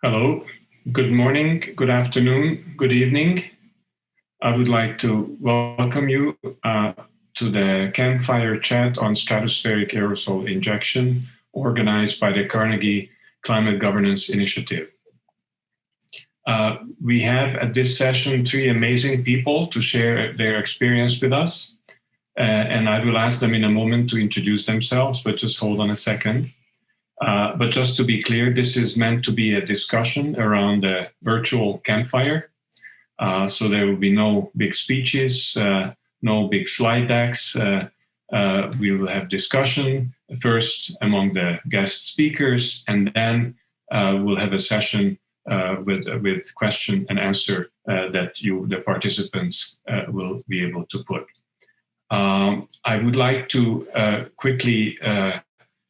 Hello, good morning, good afternoon, good evening. I would like to welcome you to the Campfire Chat on Stratospheric Aerosol Injection, organized by the Carnegie Climate Governance Initiative. We have at this session three amazing people to share their experience with us. And I will ask them in a moment to introduce themselves, but just hold on a second. But just to be clear, this is meant to be a discussion around a virtual campfire. So there will be no big speeches, no big slide decks. We will have discussion first among the guest speakers, and then we'll have a session with question and answer that the participants will be able to put. I would like to quickly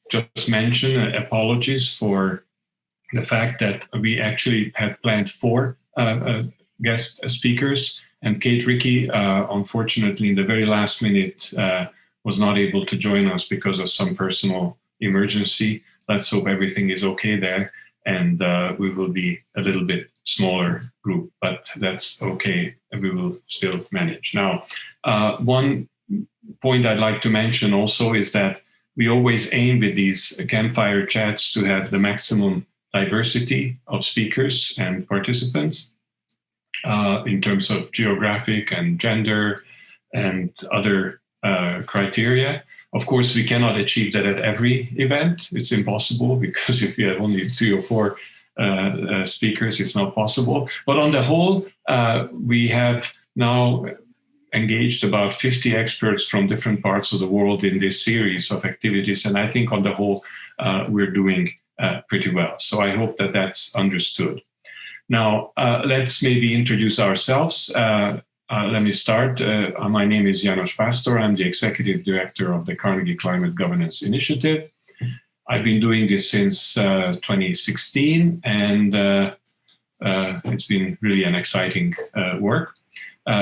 just mention apologies for the fact that we actually had planned four guest speakers, and Kate Rickey, unfortunately, in the very last minute, was not able to join us because of some personal emergency. Let's hope everything is okay there, and we will be a little bit smaller group, but that's okay, and we will still manage. Now, one point I'd like to mention also is that we always aim with these campfire chats to have the maximum diversity of speakers and participants in terms of geographic and gender and other criteria. Of course, we cannot achieve that at every event. It's impossible because if you have only 3 or 4 speakers, it's not possible. But on the whole, we have now engaged about 50 experts from different parts of the world in this series of activities. And I think on the whole, we're doing pretty well. So I hope that that's understood. Now, let's maybe introduce ourselves. Let me start. My name is János Pásztor. I'm the Executive Director of the Carnegie Climate Governance Initiative. I've been doing this since 2016, and it's been really an exciting work.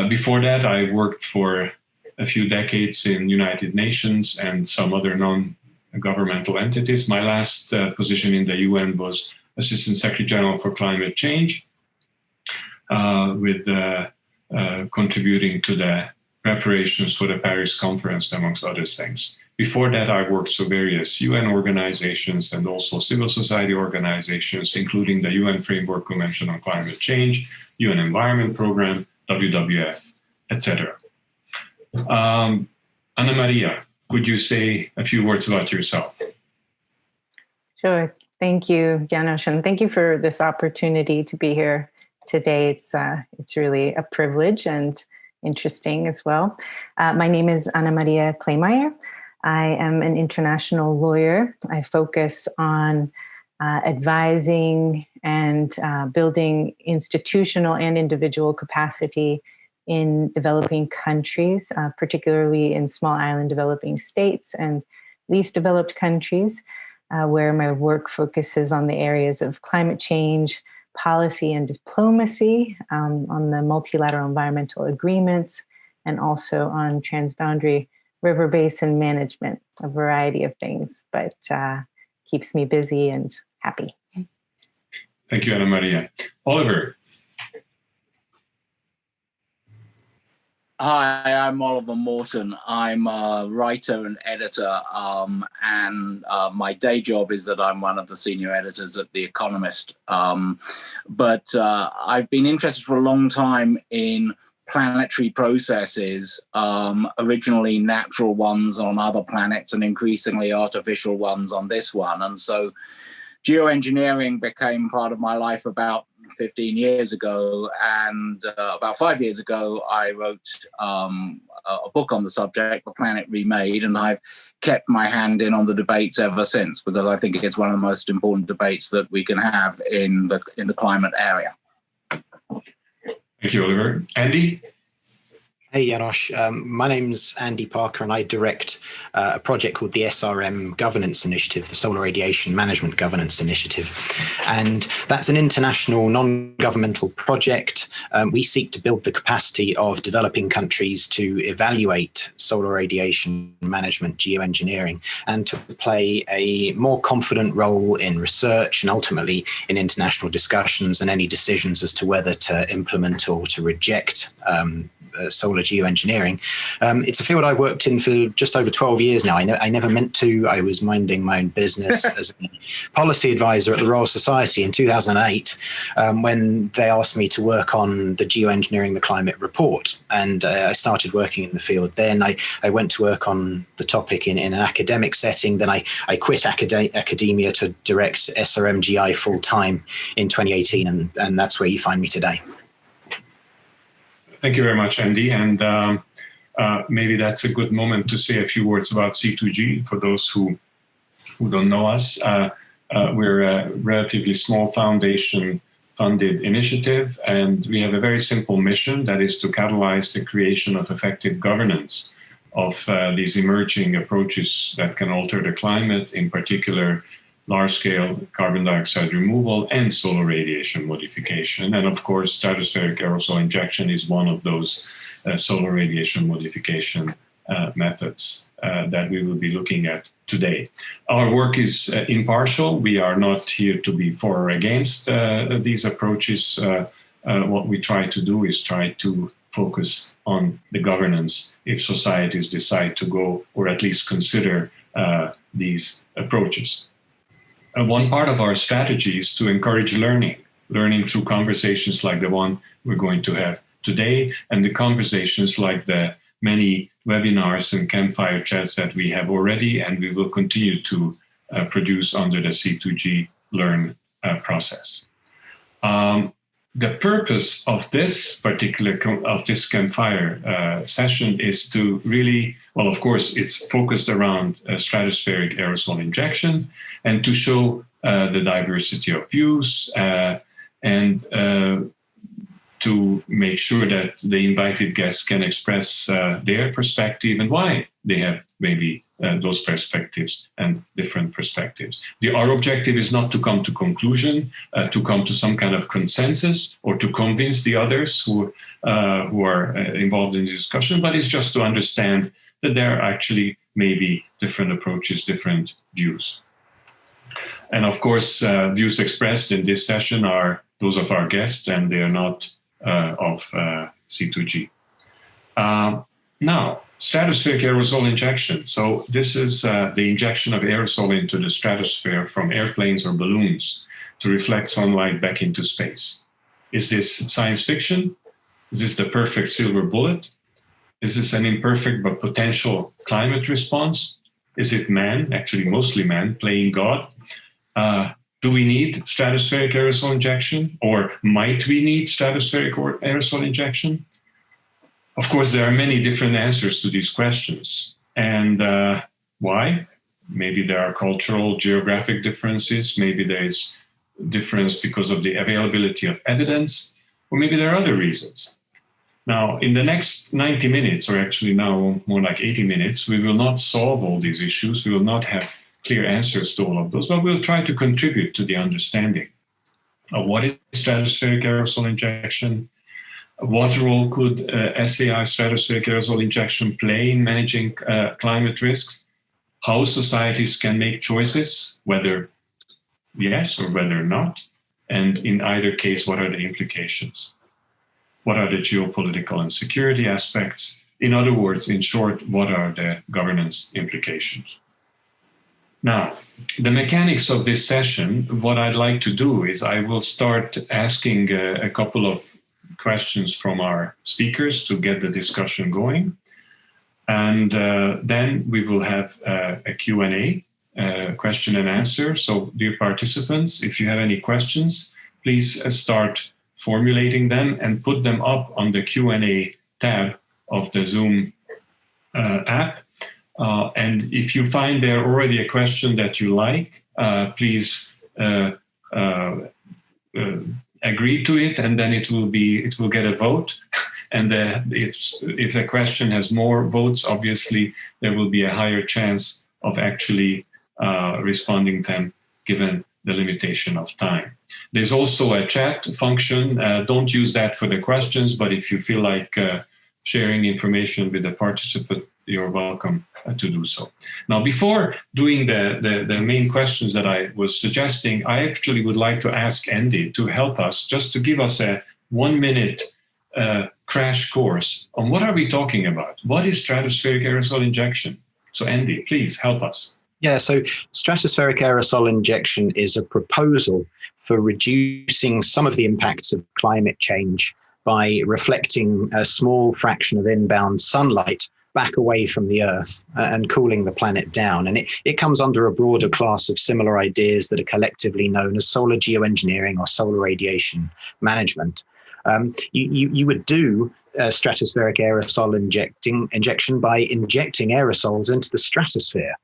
Before that, I worked for a few decades in United Nations and some other non-governmental entities. My last position in the UN was Assistant Secretary General for Climate Change, with contributing to the preparations for the Paris Conference, amongst other things. Before that, I worked for various UN organizations and also civil society organizations, including the UN Framework Convention on Climate Change, UN Environment Programme, WWF, etc. Anna Maria, could you say a few words about yourself? Sure. Thank you, János, and thank you for this opportunity to be here today. It's really a privilege and interesting as well. My name is Anna Maria Kleymeyer. I am an international lawyer. I focus on advising and building institutional and individual capacity in developing countries, particularly in small island developing states and least developed countries, where my work focuses on the areas of climate change, policy and diplomacy, on the multilateral environmental agreements, and also on transboundary river basin management, a variety of things, but keeps me busy and happy. Thank you, Anna Maria. Oliver. Hi, I'm Oliver Morton. I'm a writer and editor, and my day job is that I'm one of the senior editors at The Economist. But I've been interested for a long time in planetary processes, originally natural ones on other planets and increasingly artificial ones on this one. And so geoengineering became part of my life about 15 years ago, and about 5 years ago, I wrote a book on the subject, The Planet Remade, and I've kept my hand in on the debates ever since, because I think it's one of the most important debates that we can have in the climate area. Thank you, Oliver. Andy? Hey, Janosch. My name's Andy Parker, and I direct a project called the SRM Governance Initiative, the Solar Radiation Management Governance Initiative. And that's an international non-governmental project. We seek to build the capacity of developing countries to evaluate solar radiation management, geoengineering, and to play a more confident role in research and ultimately in international discussions and any decisions as to whether to implement or to reject solar geoengineering. It's a field I've worked in for just over 12 years now. I never meant to. I was minding my own business as a policy advisor at the Royal Society in 2008 when they asked me to work on the Geoengineering the Climate report. And I started working in the field then. I went to work on the topic in an academic setting. Then I quit academia to direct SRMGI full-time in 2018. And that's where you find me today. Thank you very much, Andy. And maybe that's a good moment to say a few words about C2G for those who don't know us. We're a relatively small foundation-funded initiative, and we have a very simple mission, that is to catalyze the creation of effective governance of these emerging approaches that can alter the climate, in particular large-scale carbon dioxide removal and solar radiation modification. And of course, stratospheric aerosol injection is one of those solar radiation modification methods that we will be looking at today. Our work is impartial. We are not here to be for or against these approaches. What we try to do is try to focus on the governance if societies decide to go or at least consider these approaches. One part of our strategy is to encourage learning through conversations like the one we're going to have today, and the conversations like the many webinars and campfire chats that we have already, and we will continue to produce under the C2G Learn process. The purpose of this particular campfire session is to really, well, of course, it's focused around stratospheric aerosol injection and to show the diversity of views and to make sure that the invited guests can express their perspective and why they have maybe those perspectives and different perspectives. Our objective is not to come to conclusion, to come to some kind of consensus or to convince the others who are involved in the discussion, but it's just to understand that there are actually maybe different approaches, different views. And of course, views expressed in this session are those of our guests, and they are not of C2G. Now, stratospheric aerosol injection. So this is the injection of aerosol into the stratosphere from airplanes or balloons to reflect sunlight back into space. Is this science fiction? Is this the perfect silver bullet? Is this an imperfect but potential climate response? Is it man, actually mostly man, playing God? Do we need stratospheric aerosol injection? Or might we need stratospheric aerosol injection? Of course, there are many different answers to these questions. And why? Maybe there are cultural, geographic differences. Maybe there is difference because of the availability of evidence. Or maybe there are other reasons. Now, in the next 90 minutes, or actually now more like 80 minutes, we will not solve all these issues. We will not have clear answers to all of those, but we'll try to contribute to the understanding of what is stratospheric aerosol injection, what role could SAI, stratospheric aerosol injection, play in managing climate risks, how societies can make choices, whether yes or whether not, and in either case, what are the implications? What are the geopolitical and security aspects? In other words, in short, what are the governance implications? Now, the mechanics of this session, what I'd like to do is I will start asking a couple of questions from our speakers to get the discussion going. And then we will have a Q&A, question and answer. So dear participants, if you have any questions, please start formulating them and put them up on the Q&A tab of the Zoom app. And if you find there already a question that you like, please agree to it, and then it will get a vote. And if a question has more votes, obviously there will be a higher chance of actually responding them given the limitation of time. There's also a chat function. Don't use that for the questions, but if you feel like sharing information with the participant, you're welcome to do so. Now, before doing the main questions that I was suggesting, I actually would like to ask Andy to help us, just to give us a 1-minute crash course on what are we talking about? What is stratospheric aerosol injection? So Andy, please help us. Yeah, so stratospheric aerosol injection is a proposal for reducing some of the impacts of climate change by reflecting a small fraction of inbound sunlight back away from the Earth and cooling the planet down. And it comes under a broader class of similar ideas that are collectively known as solar geoengineering or solar radiation management. You would do stratospheric aerosol injection by injecting aerosols into the stratosphere.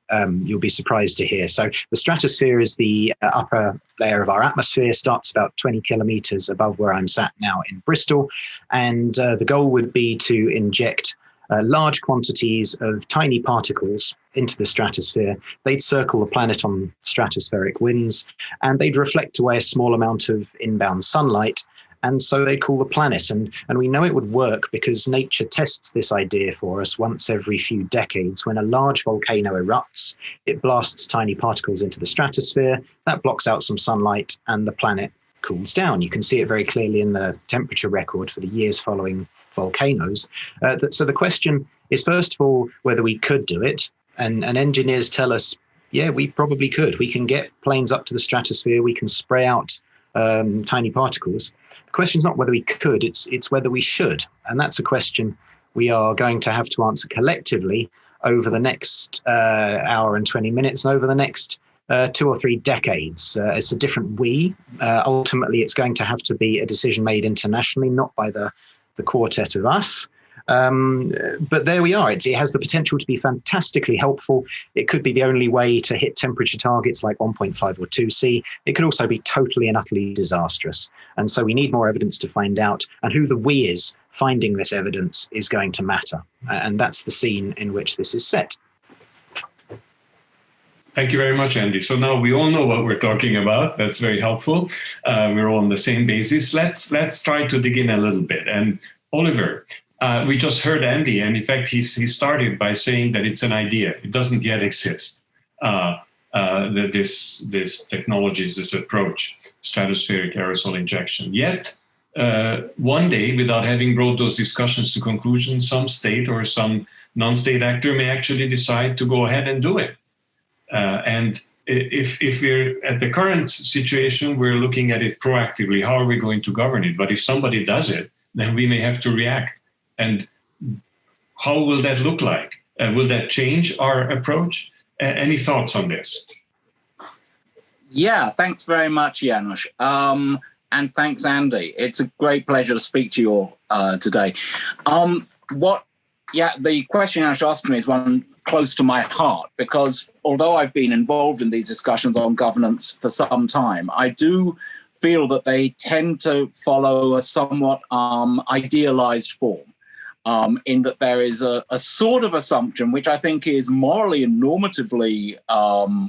You'll be surprised to hear. So the stratosphere is the upper layer of our atmosphere, starts about 20 kilometers above where I'm sat now in Bristol. And the goal would be to inject large quantities of tiny particles into the stratosphere. They'd circle the planet on stratospheric winds, and they'd reflect away a small amount of inbound sunlight. And so they'd cool the planet. And we know it would work because nature tests this idea for us once every few decades. When a large volcano erupts, it blasts tiny particles into the stratosphere. That blocks out some sunlight and the planet cools down. You can see it very clearly in the temperature record for the years following volcanoes. So the question is, first of all, whether we could do it. And engineers tell us, yeah, we probably could. We can get planes up to the stratosphere. We can spray out tiny particles. The question is not whether we could, it's whether we should. And that's a question we are going to have to answer collectively over the next hour and 20 minutes and over the next 2 or 3 decades. It's a different we. Ultimately, it's going to have to be a decision made internationally, not by the quartet of us. But there we are. It has the potential to be fantastically helpful. It could be the only way to hit temperature targets like 1.5 or 2C. It could also be totally and utterly disastrous. And so we need more evidence to find out. And who the we is finding this evidence is going to matter. And that's the scene in which this is set. Thank you very much, Andy. So now we all know what we're talking about. That's very helpful. We're all on the same basis. Let's try to dig in a little bit. And Oliver, we just heard Andy, and in fact, he started by saying that it's an idea. It doesn't yet exist. This technology, this approach, stratospheric aerosol injection. Yet, one day, without having brought those discussions to conclusion, some state or some non-state actor may actually decide to go ahead and do it. And if we're at the current situation, we're looking at it proactively. How are we going to govern it? But if somebody does it, then we may have to react. And how will that look like? Will that change our approach? Any thoughts on this? Yeah, thanks very much, Janusz. And thanks, Andy. It's a great pleasure to speak to you all today. The question Janusz asked me is one close to my heart, because although I've been involved in these discussions on governance for some time, I do feel that they tend to follow a somewhat idealized form. In that there is a sort of assumption, which I think is morally and normatively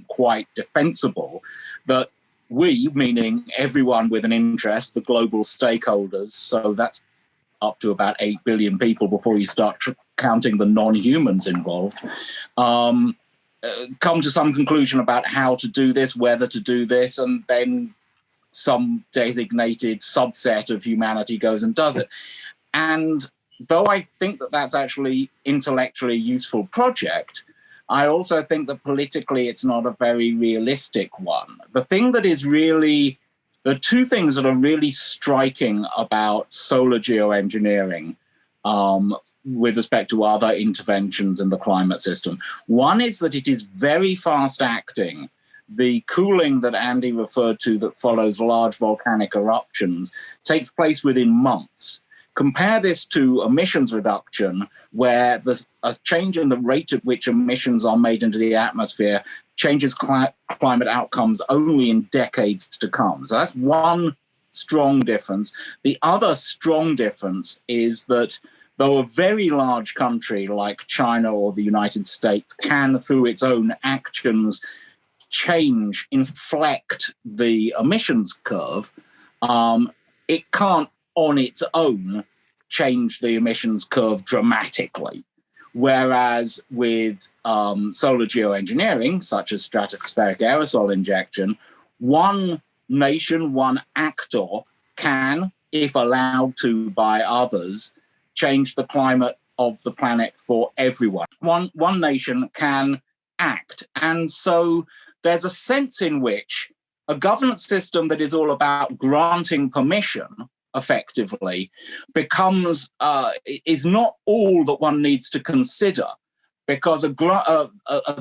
quite defensible, that we, meaning everyone with an interest, the global stakeholders, so that's up to about 8 billion people before you start counting the non-humans involved, come to some conclusion about how to do this, whether to do this, and then some designated subset of humanity goes and does it. And though I think that that's actually intellectually a useful project, I also think that politically it's not a very realistic one. The are 2 things that are really striking about solar geoengineering with respect to other interventions in the climate system. One is that it is very fast acting. The cooling that Andy referred to that follows large volcanic eruptions takes place within months. Compare this to emissions reduction, where there's a change in the rate at which emissions are made into the atmosphere changes climate outcomes only in decades to come. So that's one strong difference. The other strong difference is that though a very large country like China or the United States can, through its own actions, change, inflect the emissions curve, it can't on its own change the emissions curve dramatically. Whereas with solar geoengineering, such as stratospheric aerosol injection, one nation, one actor can, if allowed to by others, change the climate of the planet for everyone. One nation can act. And so there's a sense in which a governance system that is all about granting permission effectively becomes is not all that one needs to consider, because a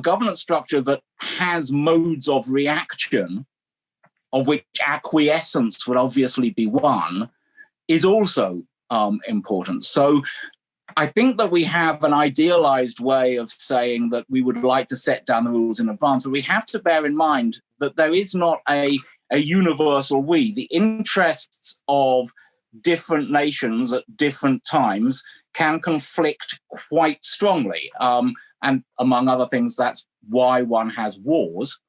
governance structure that has modes of reaction, of which acquiescence would obviously be one, is also important. So I think that we have an idealized way of saying that we would like to set down the rules in advance, but we have to bear in mind that there is not a universal we. The interests of different nations at different times can conflict quite strongly. And among other things, that's why one has wars.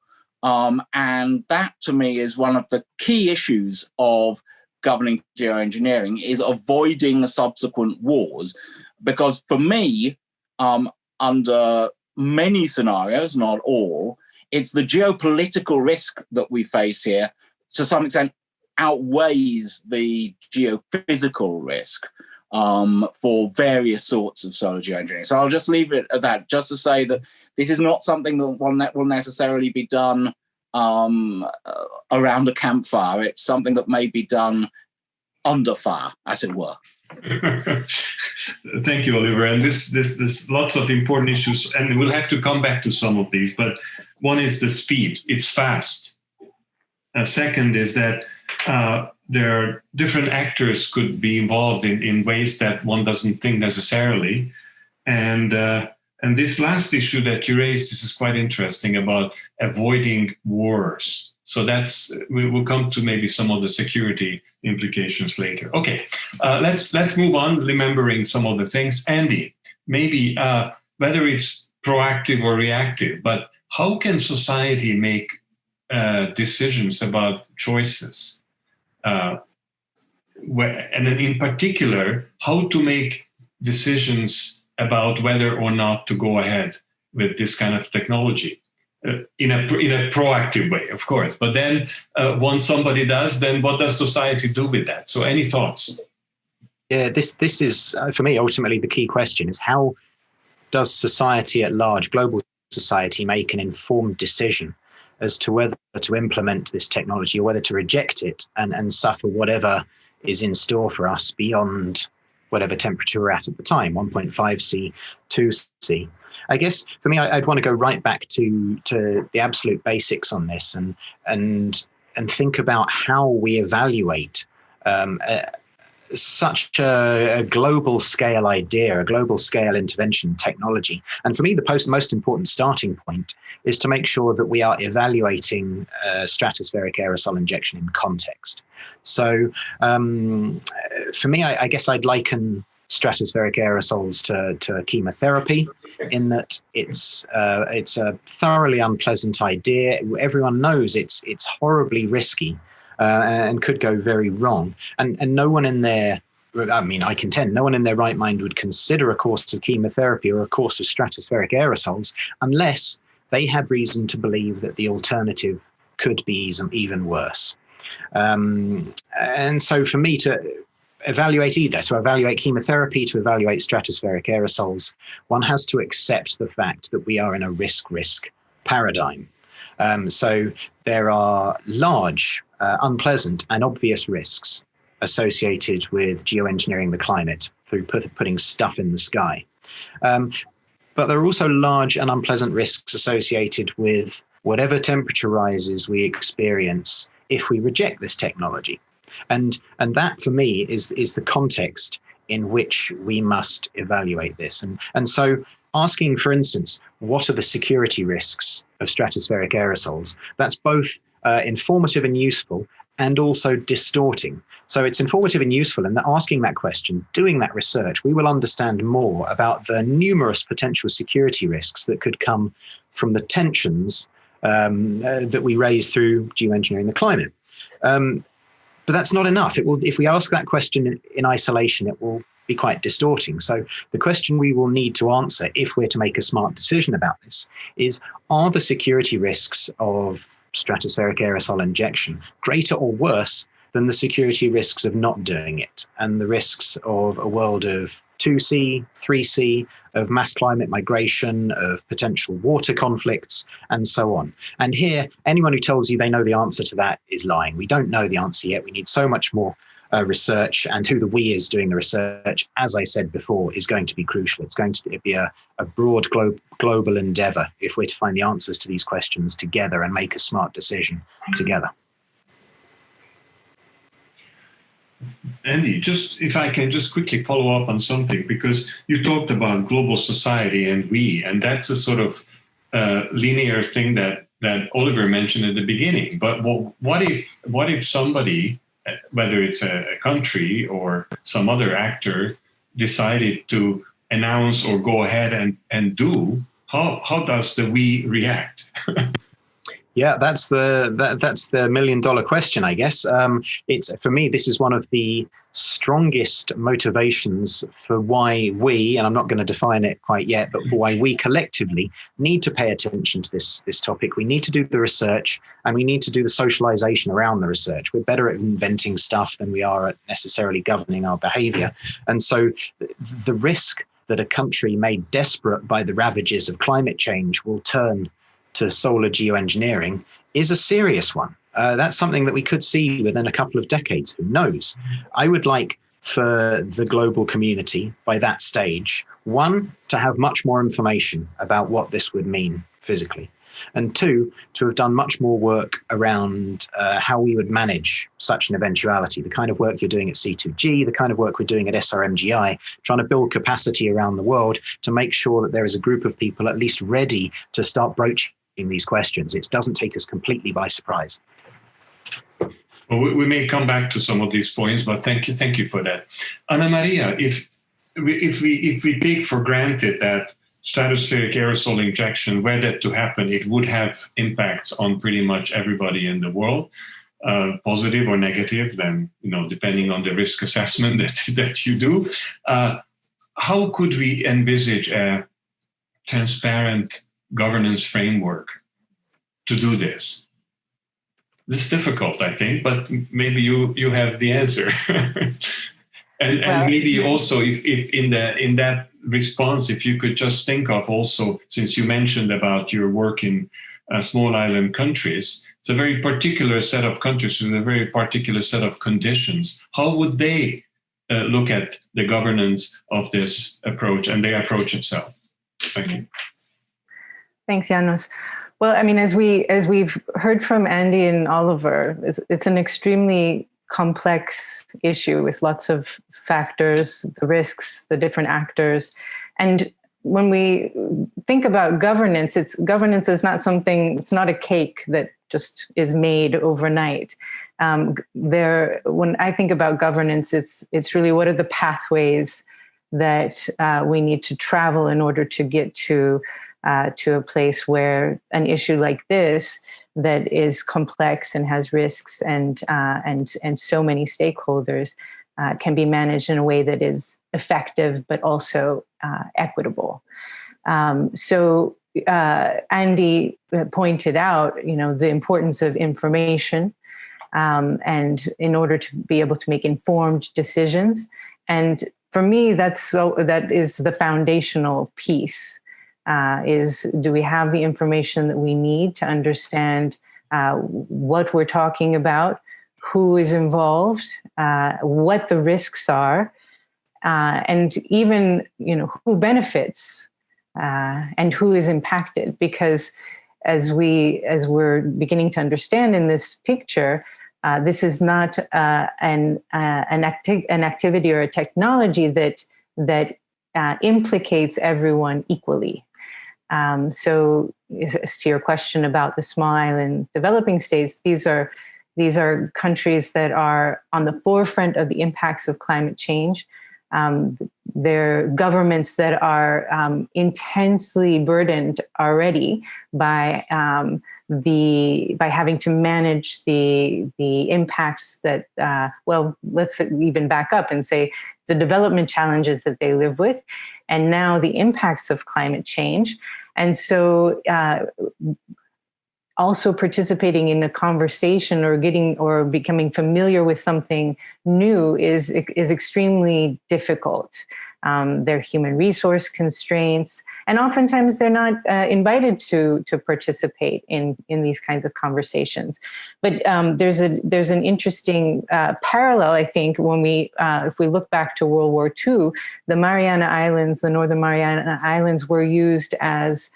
And that, to me, is one of the key issues of governing geoengineering, is avoiding subsequent wars. Because for me, under many scenarios, not all, it's the geopolitical risk that we face here, to some extent, outweighs the geophysical risk for various sorts of solar geoengineering. So I'll just leave it at that, just to say that this is not something that will necessarily be done around a campfire. It's something that may be done under fire, as it were. Thank you, Oliver. And this lots of important issues, and we'll have to come back to some of these. But one is the speed; it's fast. Second is that there are different actors could be involved in ways that one doesn't think necessarily. And this last issue that you raised, this is quite interesting, about avoiding wars. So we will come to maybe some of the security implications later. Okay, let's move on, remembering some of the things. Andy, maybe whether it's proactive or reactive, but how can society make decisions about choices? And in particular, how to make decisions about whether or not to go ahead with this kind of technology in a proactive way, of course. But then once somebody does, then what does society do with that? So any thoughts? Yeah, this is, for me, ultimately the key question is, how does society at large, global society, make an informed decision as to whether to implement this technology or whether to reject it and suffer whatever is in store for us beyond whatever temperature we're at the time, 1.5 C, 2 C. I guess for me, I'd want to go right back to the absolute basics on this and think about how we evaluate such a global scale idea, a global scale intervention technology. And for me, the most important starting point is to make sure that we are evaluating stratospheric aerosol injection in context. So for me, I guess I'd liken stratospheric aerosols to chemotherapy, in that it's a thoroughly unpleasant idea. Everyone knows it's horribly risky and could go very wrong. And no one in their, I contend, no one in their right mind would consider a course of chemotherapy or a course of stratospheric aerosols unless they had reason to believe that the alternative could be even worse. And so for me to evaluate either, to evaluate chemotherapy, to evaluate stratospheric aerosols, one has to accept the fact that we are in a risk-risk paradigm. So there are large, unpleasant and obvious risks associated with geoengineering the climate through putting stuff in the sky. But there are also large and unpleasant risks associated with whatever temperature rises we experience if we reject this technology. And that, for me, is the context in which we must evaluate this. And so asking, for instance, what are the security risks of stratospheric aerosols? That's both informative and useful, and also distorting. So it's informative and useful, and asking that question, doing that research, we will understand more about the numerous potential security risks that could come from the tensions that we raise through geoengineering the climate. But that's not enough. If we ask that question in isolation, it will be quite distorting. So the question we will need to answer if we're to make a smart decision about this is, are the security risks of stratospheric aerosol injection greater or worse than the security risks of not doing it, and the risks of a world of 2C, 3C, of mass climate migration, of potential water conflicts, and so on. And here, anyone who tells you they know the answer to that is lying. We don't know the answer yet. We need so much more research, and who the we is doing the research, as I said before, is going to be crucial. It's going to be a broad global endeavor if we're to find the answers to these questions together and make a smart decision together. Andy, just if I can just quickly follow up on something, because you talked about global society and we, and that's a sort of linear thing that Oliver mentioned at the beginning. But what if somebody, whether it's a country or some other actor, decided to announce or go ahead and do? How does the we react? Yeah, that's the million-dollar question, I guess. It's, for me, this is one of the strongest motivations for why we, and I'm not going to define it quite yet, but for why we collectively need to pay attention to this topic. We need to do the research, and we need to do the socialization around the research. We're better at inventing stuff than we are at necessarily governing our behavior. And so the risk that a country made desperate by the ravages of climate change will turn to solar geoengineering is a serious one. That's something that we could see within a couple of decades. Who knows? I would like for the global community by that stage, one, to have much more information about what this would mean physically, and two, to have done much more work around how we would manage such an eventuality, the kind of work you're doing at C2G, the kind of work we're doing at SRMGI, trying to build capacity around the world to make sure that there is a group of people at least ready to start broaching these questions. It doesn't take us completely by surprise. Well, we may come back to some of these points, but thank you for that. Ana Maria, if we take for granted that stratospheric aerosol injection, were that to happen, it would have impacts on pretty much everybody in the world, positive or negative, then, depending on the risk assessment that you do. How could we envisage a transparent governance framework to do this? This is difficult, I think, but maybe you have the answer. and maybe also if in that response, if you could just think of also, since you mentioned about your work in small island countries, it's a very particular set of countries with a very particular set of conditions. How would they look at the governance of this approach and their approach itself? Thank you. Thanks, Janos. Well, I mean, as we've heard from Andy and Oliver, it's an extremely complex issue with lots of factors, the risks, the different actors. And when we think about governance is not something, it's not a cake that just is made overnight. When I think about governance, it's really what are the pathways that we need to travel in order to get to a place where an issue like this that is complex and has risks and so many stakeholders can be managed in a way that is effective but also equitable. So Andy pointed out, the importance of information and in order to be able to make informed decisions. And for me, that is the foundational piece. Do we have the information that we need to understand what we're talking about, who is involved, what the risks are, and even who benefits and who is impacted? Because as we're beginning to understand in this picture, this is not an activity or a technology that implicates everyone equally. So as to your question about the small island developing states, these are, These are countries that are on the forefront of the impacts of climate change. They're governments that are intensely burdened already by having to manage the impacts that, let's even back up and say the development challenges that they live with, and now the impacts of climate change. And so also participating in a conversation or becoming familiar with something new is extremely difficult. There are human resource constraints, and oftentimes they're not invited to participate in these kinds of conversations. But there's an interesting parallel, I think, when if we look back to World War II, the Mariana Islands, the Northern Mariana Islands, were used as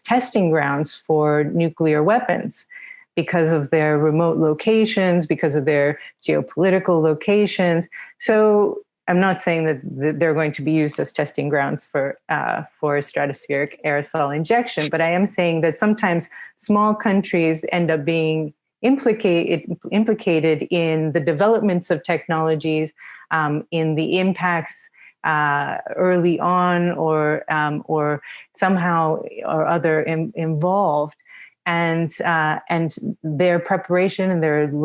testing grounds for nuclear weapons because of their remote locations, because of their geopolitical locations. So I'm not saying that they're going to be used as testing grounds for stratospheric aerosol injection, but I am saying that sometimes small countries end up being implicated in the developments of technologies, in the impacts early on, or somehow or other involved, and their preparation and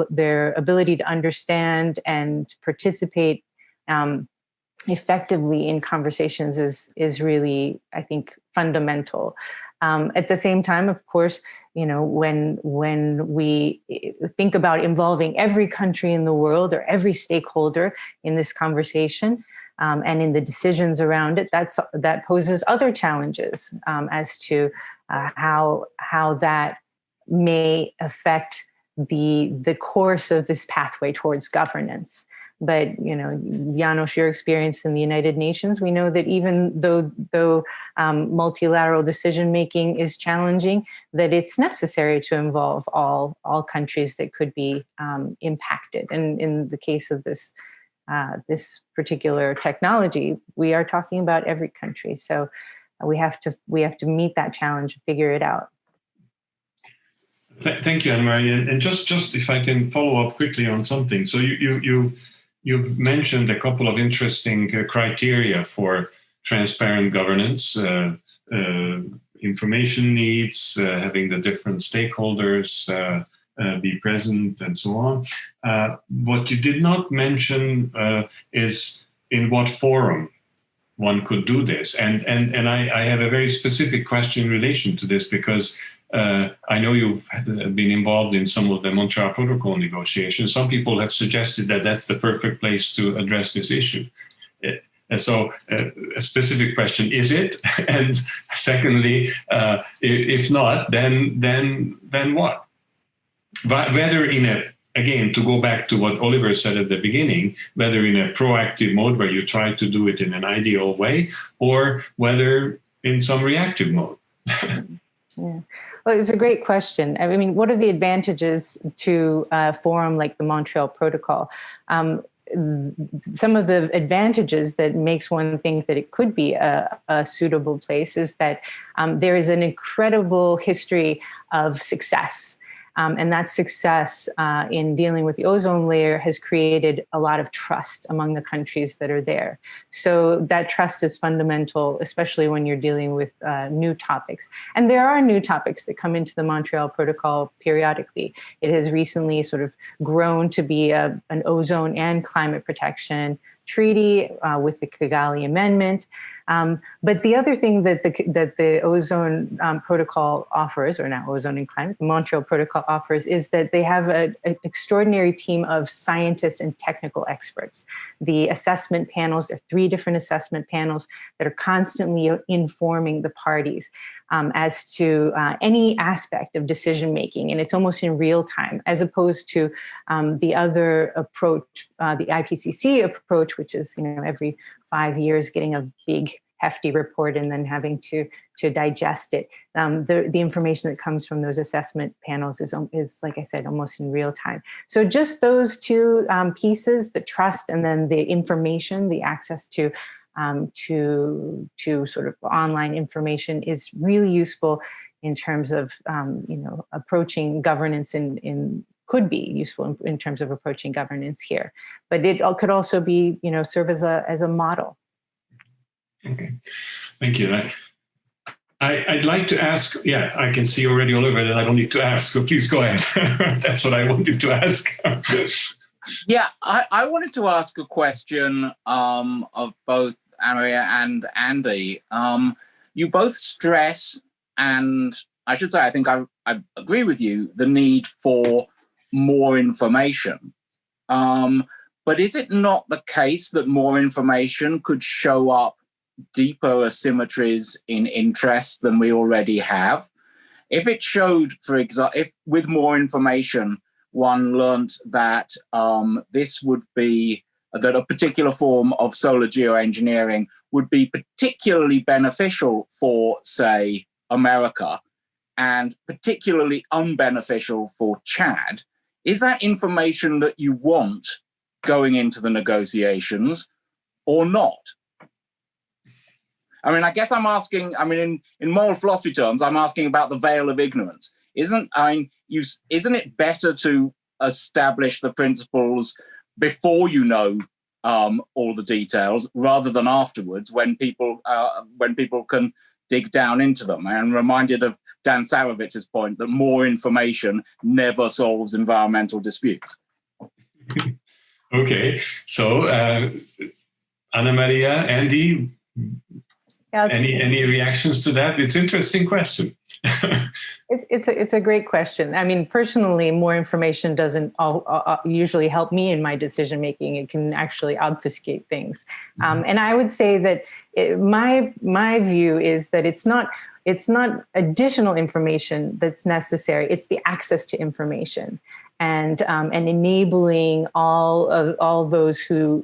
their ability to understand and participate effectively in conversations is really, I think, fundamental. At the same time, of course, when we think about involving every country in the world or every stakeholder in this conversation, and in the decisions around it, that poses other challenges as to how that may affect the course of this pathway towards governance. But János, your experience in the United Nations, we know that even though multilateral decision making is challenging, that it's necessary to involve all countries that could be impacted. And in the case of this particular technology, we are talking about every country. So we have to meet that challenge and figure it out. Thank you, Anne-Marie. And just if I can follow up quickly on something. So you've mentioned a couple of interesting criteria for transparent governance, information needs, having the different stakeholders be present, and so on. What you did not mention is in what forum one could do this. And I have a very specific question in relation to this, because I know you've been involved in some of the Montreal Protocol negotiations. Some people have suggested that that's the perfect place to address this issue. So a specific question, is it? And secondly, if not, then what? Whether again, to go back to what Oliver said at the beginning, whether in a proactive mode where you try to do it in an ideal way, or whether in some reactive mode. Yeah. Well, it's a great question. I mean, what are the advantages to a forum like the Montreal Protocol? Some of the advantages that makes one think that it could be a suitable place is that there is an incredible history of success. And that success in dealing with the ozone layer has created a lot of trust among the countries that are there. So that trust is fundamental, especially when you're dealing with new topics. And there are new topics that come into the Montreal Protocol periodically. It has recently sort of grown to be an ozone and climate protection treaty with the Kigali Amendment. But the other thing that the ozone protocol offers, or not ozone and climate, the Montreal Protocol offers, is that they have an extraordinary team of scientists and technical experts. The assessment panels, there are 3 different assessment panels that are constantly informing the parties as to any aspect of decision making, and it's almost in real time, as opposed to the other approach, the IPCC approach, which is every 5 years getting a big hefty report and then having to digest it. The information that comes from those assessment panels is, like I said, almost in real time. So just those 2 pieces, the trust and then the information, the access to sort of online information, is really useful in terms of approaching governance could be useful in terms of approaching governance here. But it could also be, serve as a model. Okay, thank you. I'd like to ask, I can see already all over that I don't need to ask, so please go ahead. That's what I wanted to ask. Yeah, I wanted to ask a question of both Anna-Maria and Andy. You both stress, and I should say, I think I agree with you, the need for more information. But is it not the case that more information could show up deeper asymmetries in interest than we already have? If it showed, for example, if with more information, one learnt that this would be, that a particular form of solar geoengineering would be particularly beneficial for, say, America, and particularly unbeneficial for Chad, is that information that you want going into the negotiations or not? I mean, I guess I'm asking, in moral philosophy terms, I'm asking about the veil of ignorance. Isn't it better to establish the principles before you know all the details rather than afterwards when people can dig down into them? And I'm reminded of Dan Sarowitz's point that more information never solves environmental disputes. Okay, so Anna-Maria, Andy, any reactions to that? It's an interesting question. It's a great question. I mean, personally, more information doesn't usually help me in my decision making. It can actually obfuscate things. And I would say that my view is that it's not additional information that's necessary. It's the access to information and enabling all those who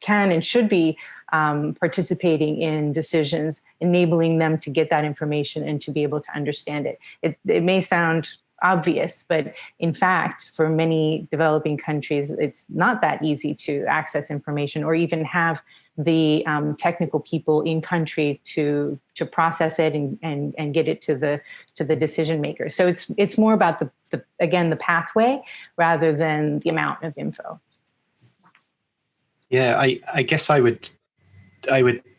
can and should be participating in decisions, enabling them to get that information and to be able to understand it. It may sound obvious, but in fact, for many developing countries, it's not that easy to access information or even have the technical people in country to process it and get it to the decision makers. So it's more about the pathway rather than the amount of info. Yeah, I guess I would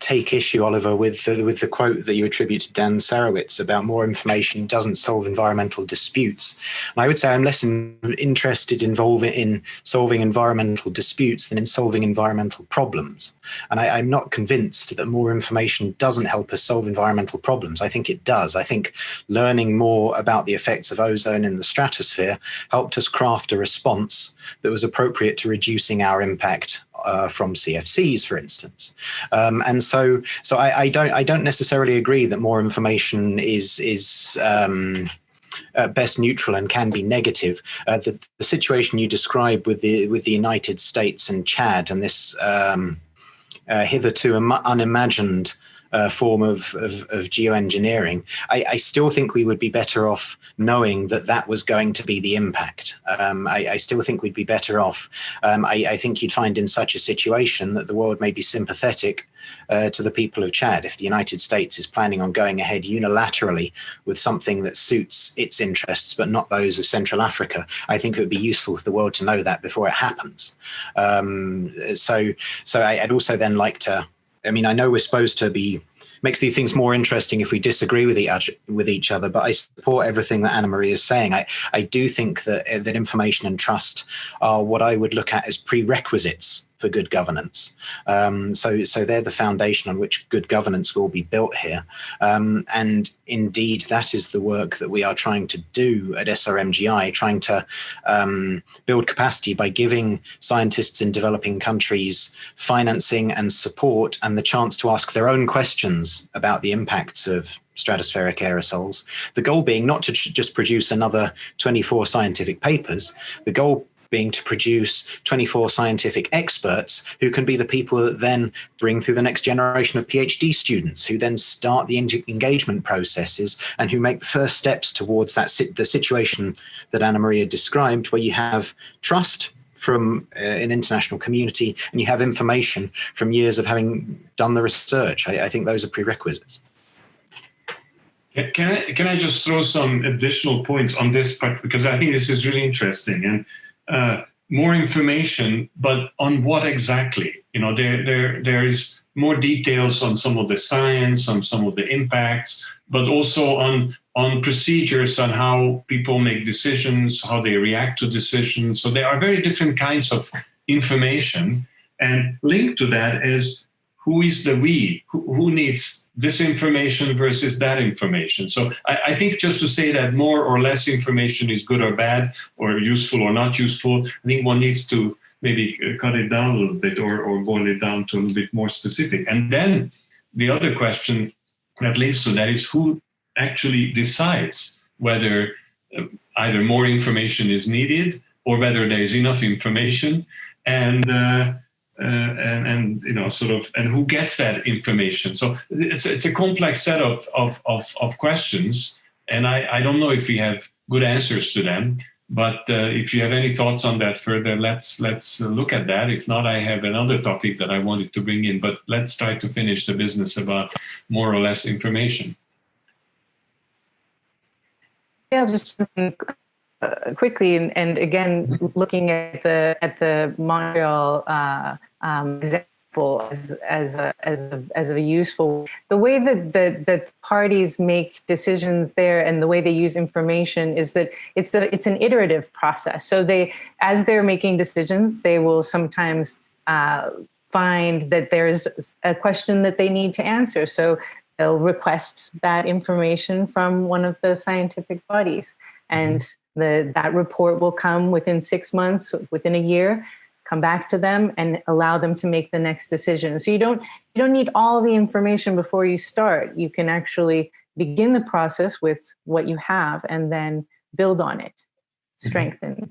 take issue, Oliver, with the quote that you attribute to Dan Sarowitz about more information doesn't solve environmental disputes. And I would say I'm less interested in solving environmental disputes than in solving environmental problems. And I'm not convinced that more information doesn't help us solve environmental problems. I think it does. I think learning more about the effects of ozone in the stratosphere helped us craft a response that was appropriate to reducing our impact from CFCs, for instance. And so I don't necessarily agree that more information is at best neutral and can be negative. The situation you describe with the United States and Chad and this hitherto unimagined form of geoengineering, I still think we would be better off knowing that was going to be the impact. I still think we'd be better off. I think you'd find in such a situation that the world may be sympathetic to the people of Chad. If the United States is planning on going ahead unilaterally with something that suits its interests but not those of Central Africa, I think it would be useful for the world to know that before it happens. So I'd also then like to, I mean, I know we're supposed to be, makes these things more interesting if we disagree with each other, but I support everything that Anna-Maria is saying. I do think that information and trust are what I would look at as prerequisites for good governance. So they're the foundation on which good governance will be built here. And indeed, that is the work that we are trying to do at SRMGI, trying to build capacity by giving scientists in developing countries financing and support and the chance to ask their own questions about the impacts of stratospheric aerosols. The goal being not to just produce another 24 scientific papers, the goal being to produce 24 scientific experts who can be the people that then bring through the next generation of PhD students, who then start the engagement processes and who make the first steps towards the situation that Anna-Maria described, where you have trust from an international community and you have information from years of having done the research. I think those are prerequisites. Can I just throw some additional points on this part, because I think this is really interesting, and more information, but on what exactly? There is more details on some of the science, on some of the impacts, but also on procedures, on how people make decisions, how they react to decisions. So there are very different kinds of information, and linked to that is who is the we, who needs this information versus that information. So I think just to say that more or less information is good or bad, or useful or not useful, I think one needs to maybe cut it down a little bit, or boil it down to a little bit more specific. And then the other question that links to that is who actually decides whether either more information is needed or whether there is enough information, and who gets that information. So it's a complex set of questions, and I don't know if we have good answers to them. But if you have any thoughts on that further, let's look at that. If not, I have another topic that I wanted to bring in. But let's try to finish the business about more or less information. Yeah, just quickly, and again, looking at the Montreal example as a useful, the way that parties make decisions there and the way they use information is that it's an iterative process. So as they're making decisions, they will sometimes find that there's a question that they need to answer. So they'll request that information from one of the scientific bodies, and that report will come within 6 months, within a year, come back to them and allow them to make the next decision. So you don't need all the information before you start. You can actually begin the process with what you have and then build on it, strengthen.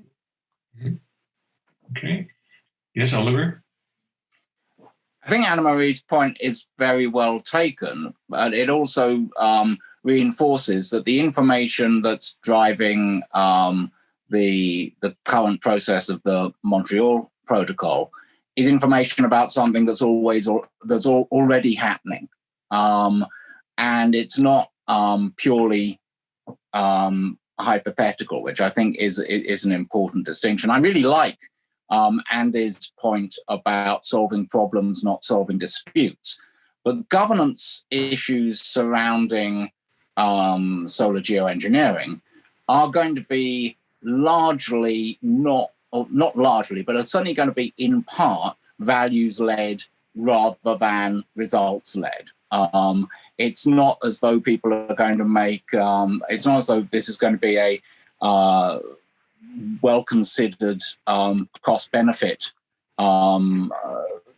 Mm-hmm. Okay. Yes, Oliver? I think Anna-Marie's point is very well taken, but it also reinforces that the information that's driving the current process of the Montreal Protocol is information about something that's already happening, and it's not purely hypothetical, which I think is an important distinction. I really like Andy's point about solving problems, not solving disputes, but governance issues surrounding solar geoengineering are going to be largely not largely, but are certainly going to be in part values-led rather than results-led. It's not as though people are going to make, it's not as though this is going to be a well-considered cost-benefit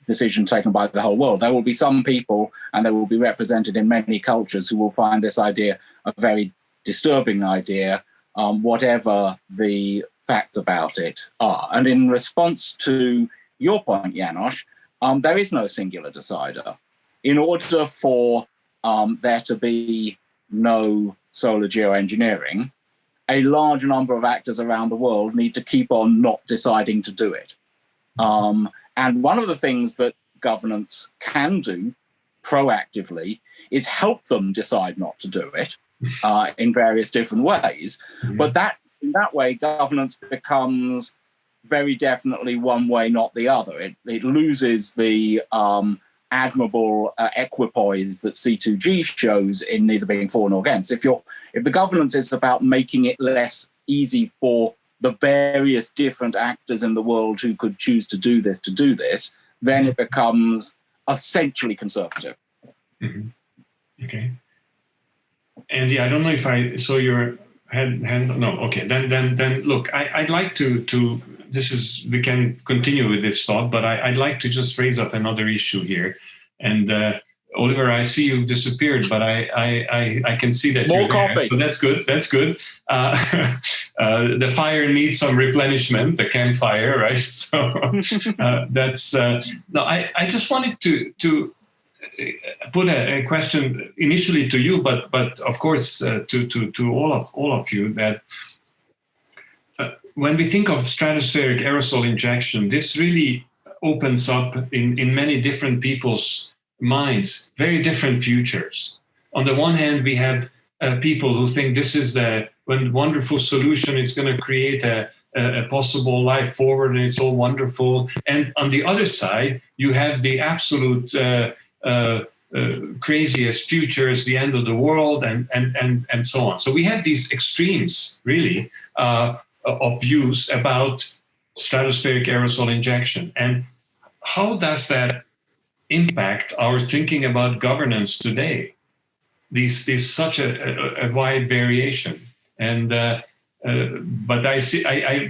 decision taken by the whole world. There will be some people, and they will be represented in many cultures, who will find this idea a very disturbing idea, whatever the facts about it are. And in response to your point, János, there is no singular decider. In order for there to be no solar geoengineering, a large number of actors around the world need to keep on not deciding to do it. And one of the things that governance can do proactively is help them decide not to do it in various different ways. But in that way, governance becomes very definitely one way, not the other. It loses the admirable equipoise that C2G shows in neither being for nor against. If the governance is about making it less easy for the various different actors in the world who could choose to do this, then it becomes essentially conservative. Mm-hmm. Okay. Andy, I don't know if I saw your hand. No. Okay. Then look, I'd like to. We can continue with this thought, but I'd like to just raise up another issue here. And Oliver, I see you've disappeared, but I can see that more coffee. So that's good. That's good. The fire needs some replenishment. The campfire, right? So that's no. I just wanted to put a question initially to you, but of course to all of you, that when we think of stratospheric aerosol injection, this really opens up in many different people's minds very different futures. On the one hand, we have people who think this is the wonderful solution, it's going to create a possible life forward, and it's all wonderful. And on the other side, you have the absolute craziest futures, the end of the world, and so on. So we have these extremes, really, of views about stratospheric aerosol injection. And how does that impact our thinking about governance today? There's such a wide variation. And but I see,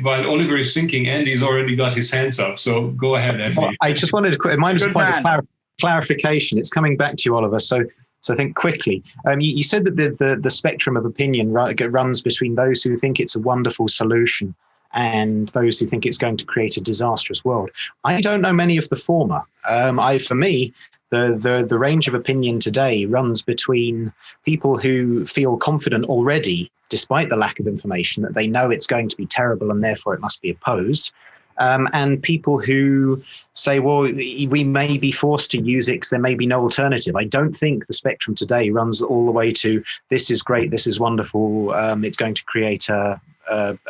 while Oliver is thinking, Andy's already got his hands up. So go ahead, Andy. Well, I just wanted to, mine was a point of clarification. It's coming back to you, Oliver. So I think quickly, you said that the spectrum of opinion runs between those who think it's a wonderful solution and those who think it's going to create a disastrous world. I don't know many of the former. For me, the range of opinion today runs between people who feel confident already, despite the lack of information, that they know it's going to be terrible and therefore it must be opposed. And people who say, well, we may be forced to use it because there may be no alternative. I don't think the spectrum today runs all the way to this is great, this is wonderful, it's going to create a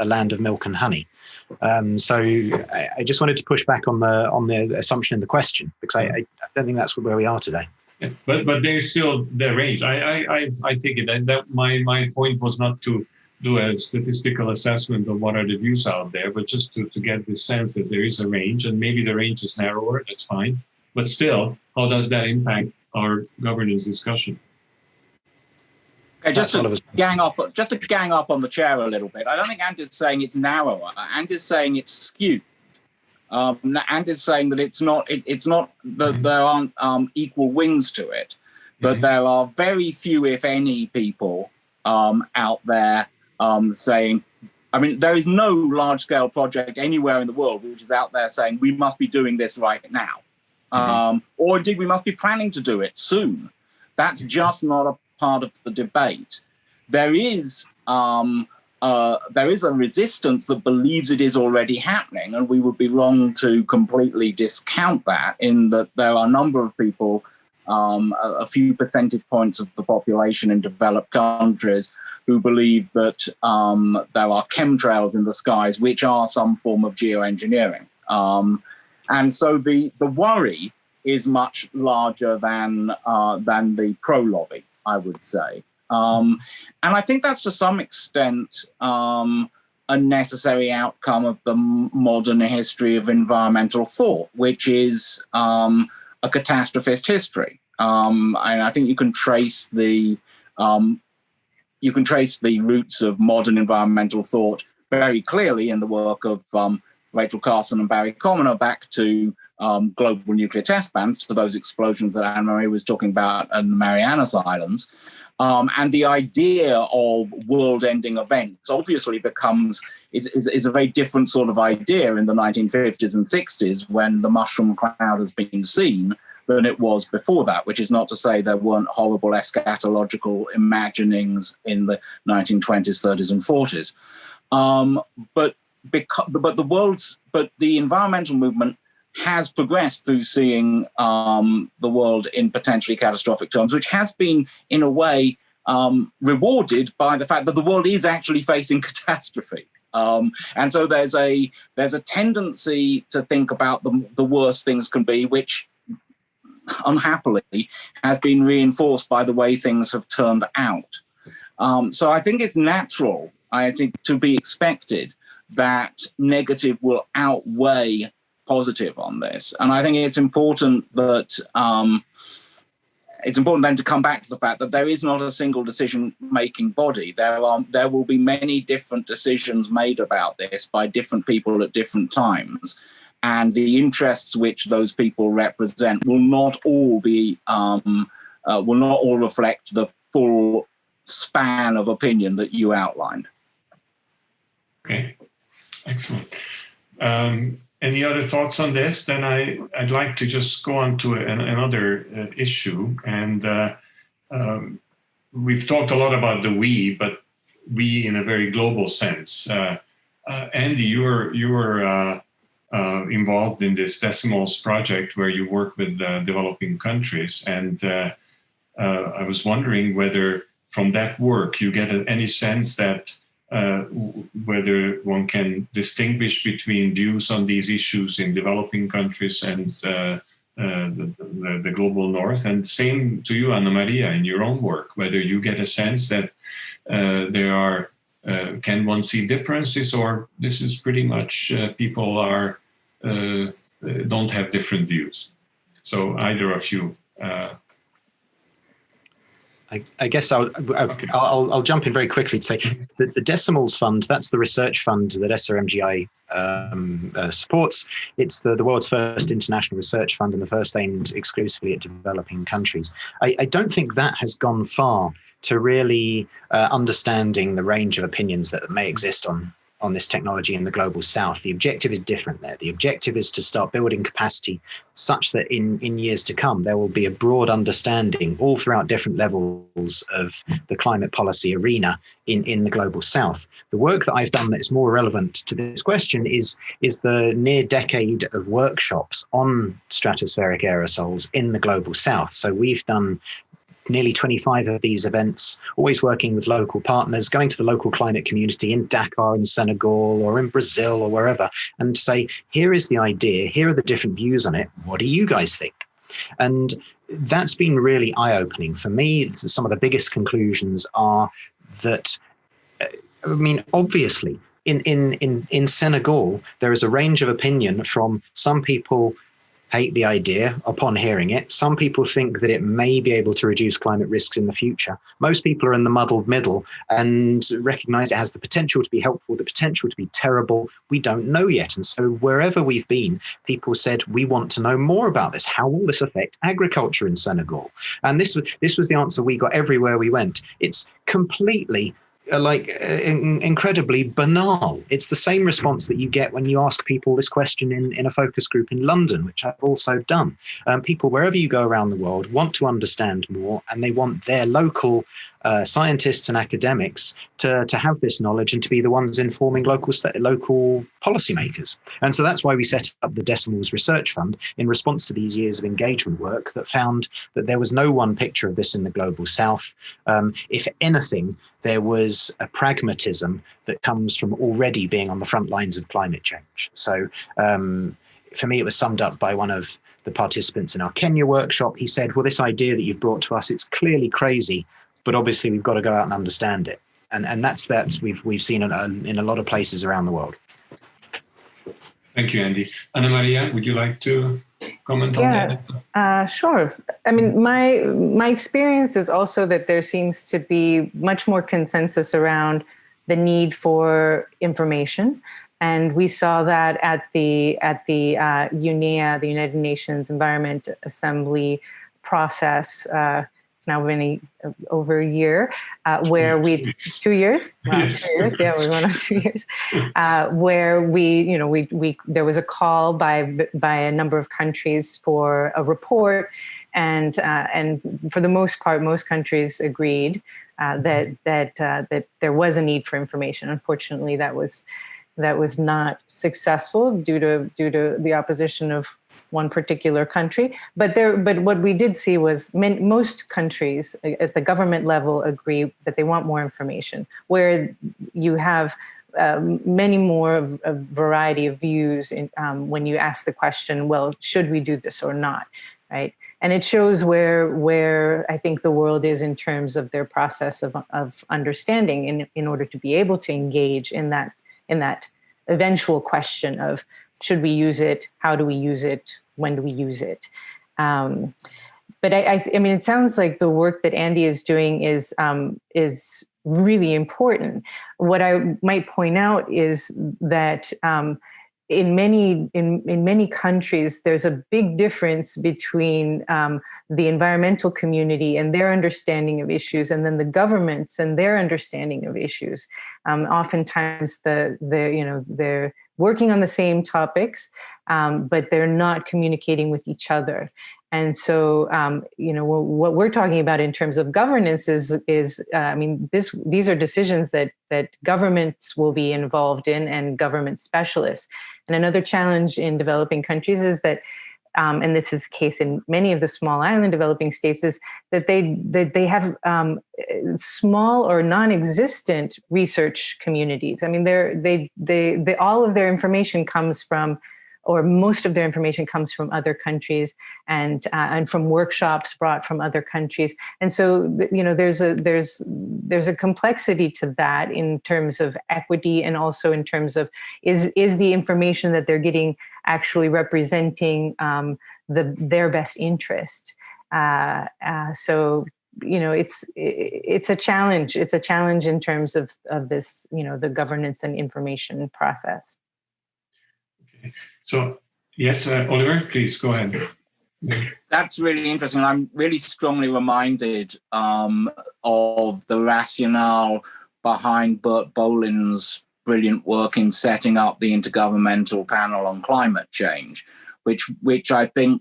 land of milk and honey. So I just wanted to push back on the assumption in the question, because I don't think that's where we are today. Yeah, but there's still the range. I take it that my point was not to do a statistical assessment of what are the views out there, but just to get the sense that there is a range, and maybe the range is narrower, that's fine. But still, how does that impact our governance discussion? Okay, just to gang up on the chair a little bit. I don't think Andy's saying it's narrower. Andy's saying it's skewed. Andy's saying that it's not that there aren't equal wings to it, but there are very few, if any, people out there saying, I mean, there is no large-scale project anywhere in the world which is out there saying we must be doing this right now, or indeed we must be planning to do it soon. That's just not a part of the debate. There is a resistance that believes it is already happening, and we would be wrong to completely discount that, in that there are a number of people, a few percentage points of the population in developed countries, who believe that there are chemtrails in the skies, which are some form of geoengineering. And so the worry is much larger than the pro-lobby, I would say. And I think that's to some extent a necessary outcome of the modern history of environmental thought, which is a catastrophist history. And I think you can trace the roots of modern environmental thought very clearly in the work of Rachel Carson and Barry Commoner back to global nuclear test bans, to those explosions that Anne-Marie was talking about in the Marianas Islands. And the idea of world-ending events obviously is a very different sort of idea in the 1950s and 60s, when the mushroom cloud has been seen, than it was before that, which is not to say there weren't horrible eschatological imaginings in the 1920s, 30s, and 40s. But the environmental movement has progressed through seeing the world in potentially catastrophic terms, which has been, in a way, rewarded by the fact that the world is actually facing catastrophe. And so there's a tendency to think about the worst things can be, which unhappily has been reinforced by the way things have turned out. So I think it's natural, to be expected, that negative will outweigh positive on this. And I think it's important that then to come back to the fact that there is not a single decision-making body. There will be many different decisions made about this by different people at different times. And the interests which those people represent will not all reflect the full span of opinion that you outlined. Okay, excellent. Any other thoughts on this? Then I'd like to just go on to another issue. And we've talked a lot about the we, but we in a very global sense. Andy, you were involved in this Decimals project where you work with developing countries. And I was wondering whether from that work, you get any sense that whether one can distinguish between views on these issues in developing countries and the global north? And same to you, Anna Maria, in your own work, whether you get a sense that there are, can one see differences, or this is pretty much people are don't have different views. So either of you. I guess I'll jump in very quickly to say that the Decimals Fund, that's the research fund that SRMGI supports. It's the world's first international research fund and the first aimed exclusively at developing countries. I don't think that has gone far to really understanding the range of opinions that may exist on this technology in the global south. The objective is different there. The objective is to start building capacity such that in years to come, there will be a broad understanding all throughout different levels of the climate policy arena in the global south. The work that I've done that is more relevant to this question is the near decade of workshops on stratospheric aerosols in the global south. So we've done nearly 25 of these events, always working with local partners, going to the local climate community in Dakar in Senegal or in Brazil or wherever, and say, here is the idea, here are the different views on it, what do you guys think? And that's been really eye-opening. For me, some of the biggest conclusions are that, I mean, obviously, in Senegal, there is a range of opinion from some people hate the idea upon hearing it. Some people think that it may be able to reduce climate risks in the future. Most people are in the muddled middle and recognize it has the potential to be helpful, the potential to be terrible. We don't know yet. And so wherever we've been, people said, we want to know more about this. How will this affect agriculture in Senegal? And this was the answer we got everywhere we went. It's completely incredibly banal. It's the same response that you get when you ask people this question in a focus group in London, which I've also done. People wherever you go around the world want to understand more, and they want their local scientists and academics to have this knowledge and to be the ones informing local policymakers. And so that's why we set up the Decimals Research Fund in response to these years of engagement work that found that there was no one picture of this in the global south. If anything, there was a pragmatism that comes from already being on the front lines of climate change. So for me, it was summed up by one of the participants in our Kenya workshop. He said, well, this idea that you've brought to us, it's clearly crazy, but obviously we've got to go out and understand it. And that's we've seen in a lot of places around the world. Thank you, Andy. Anna Maria, would you like to comment on that? Sure. I mean, my experience is also that there seems to be much more consensus around the need for information. And we saw that at the UNEA, the United Nations Environment Assembly process. It's now been over a year, where 2 years. Wow, Yes. 2 years. Yeah, we went on 2 years. Where we there was a call by a number of countries for a report, and for the most part, most countries agreed that there was a need for information. Unfortunately, that was not successful due to the opposition of one particular country. But what we did see was most countries at the government level agree that they want more information, where you have many more of a variety of views when you ask the question, well, should we do this or not, right? And it shows where I think the world is in terms of their process of understanding in order to be able to engage in that eventual question of, should we use it? How do we use it? When do we use it? But I mean, it sounds like the work that Andy is doing is really important. What I might point out is that in many countries, there's a big difference between the environmental community and their understanding of issues, and then the governments and their understanding of issues. Oftentimes, they're working on the same topics, but they're not communicating with each other. And so, what we're talking about in terms of governance is I mean, these are decisions that governments will be involved in, and government specialists. And another challenge in developing countries is that and this is the case in many of the small island developing states, is that they have small or non-existent research communities. I mean, they all of their information comes from, or most of their information comes from other countries, and from workshops brought from other countries. And so, there's a complexity to that in terms of equity, and also in terms of is the information that they're getting actually representing their best interest. So it's a challenge. It's a challenge in terms of this, the governance and information process. Okay. So, yes, Oliver, please go ahead. That's really interesting. I'm really strongly reminded of the rationale behind Bert Bolin's brilliant work in setting up the Intergovernmental Panel on Climate Change, which I think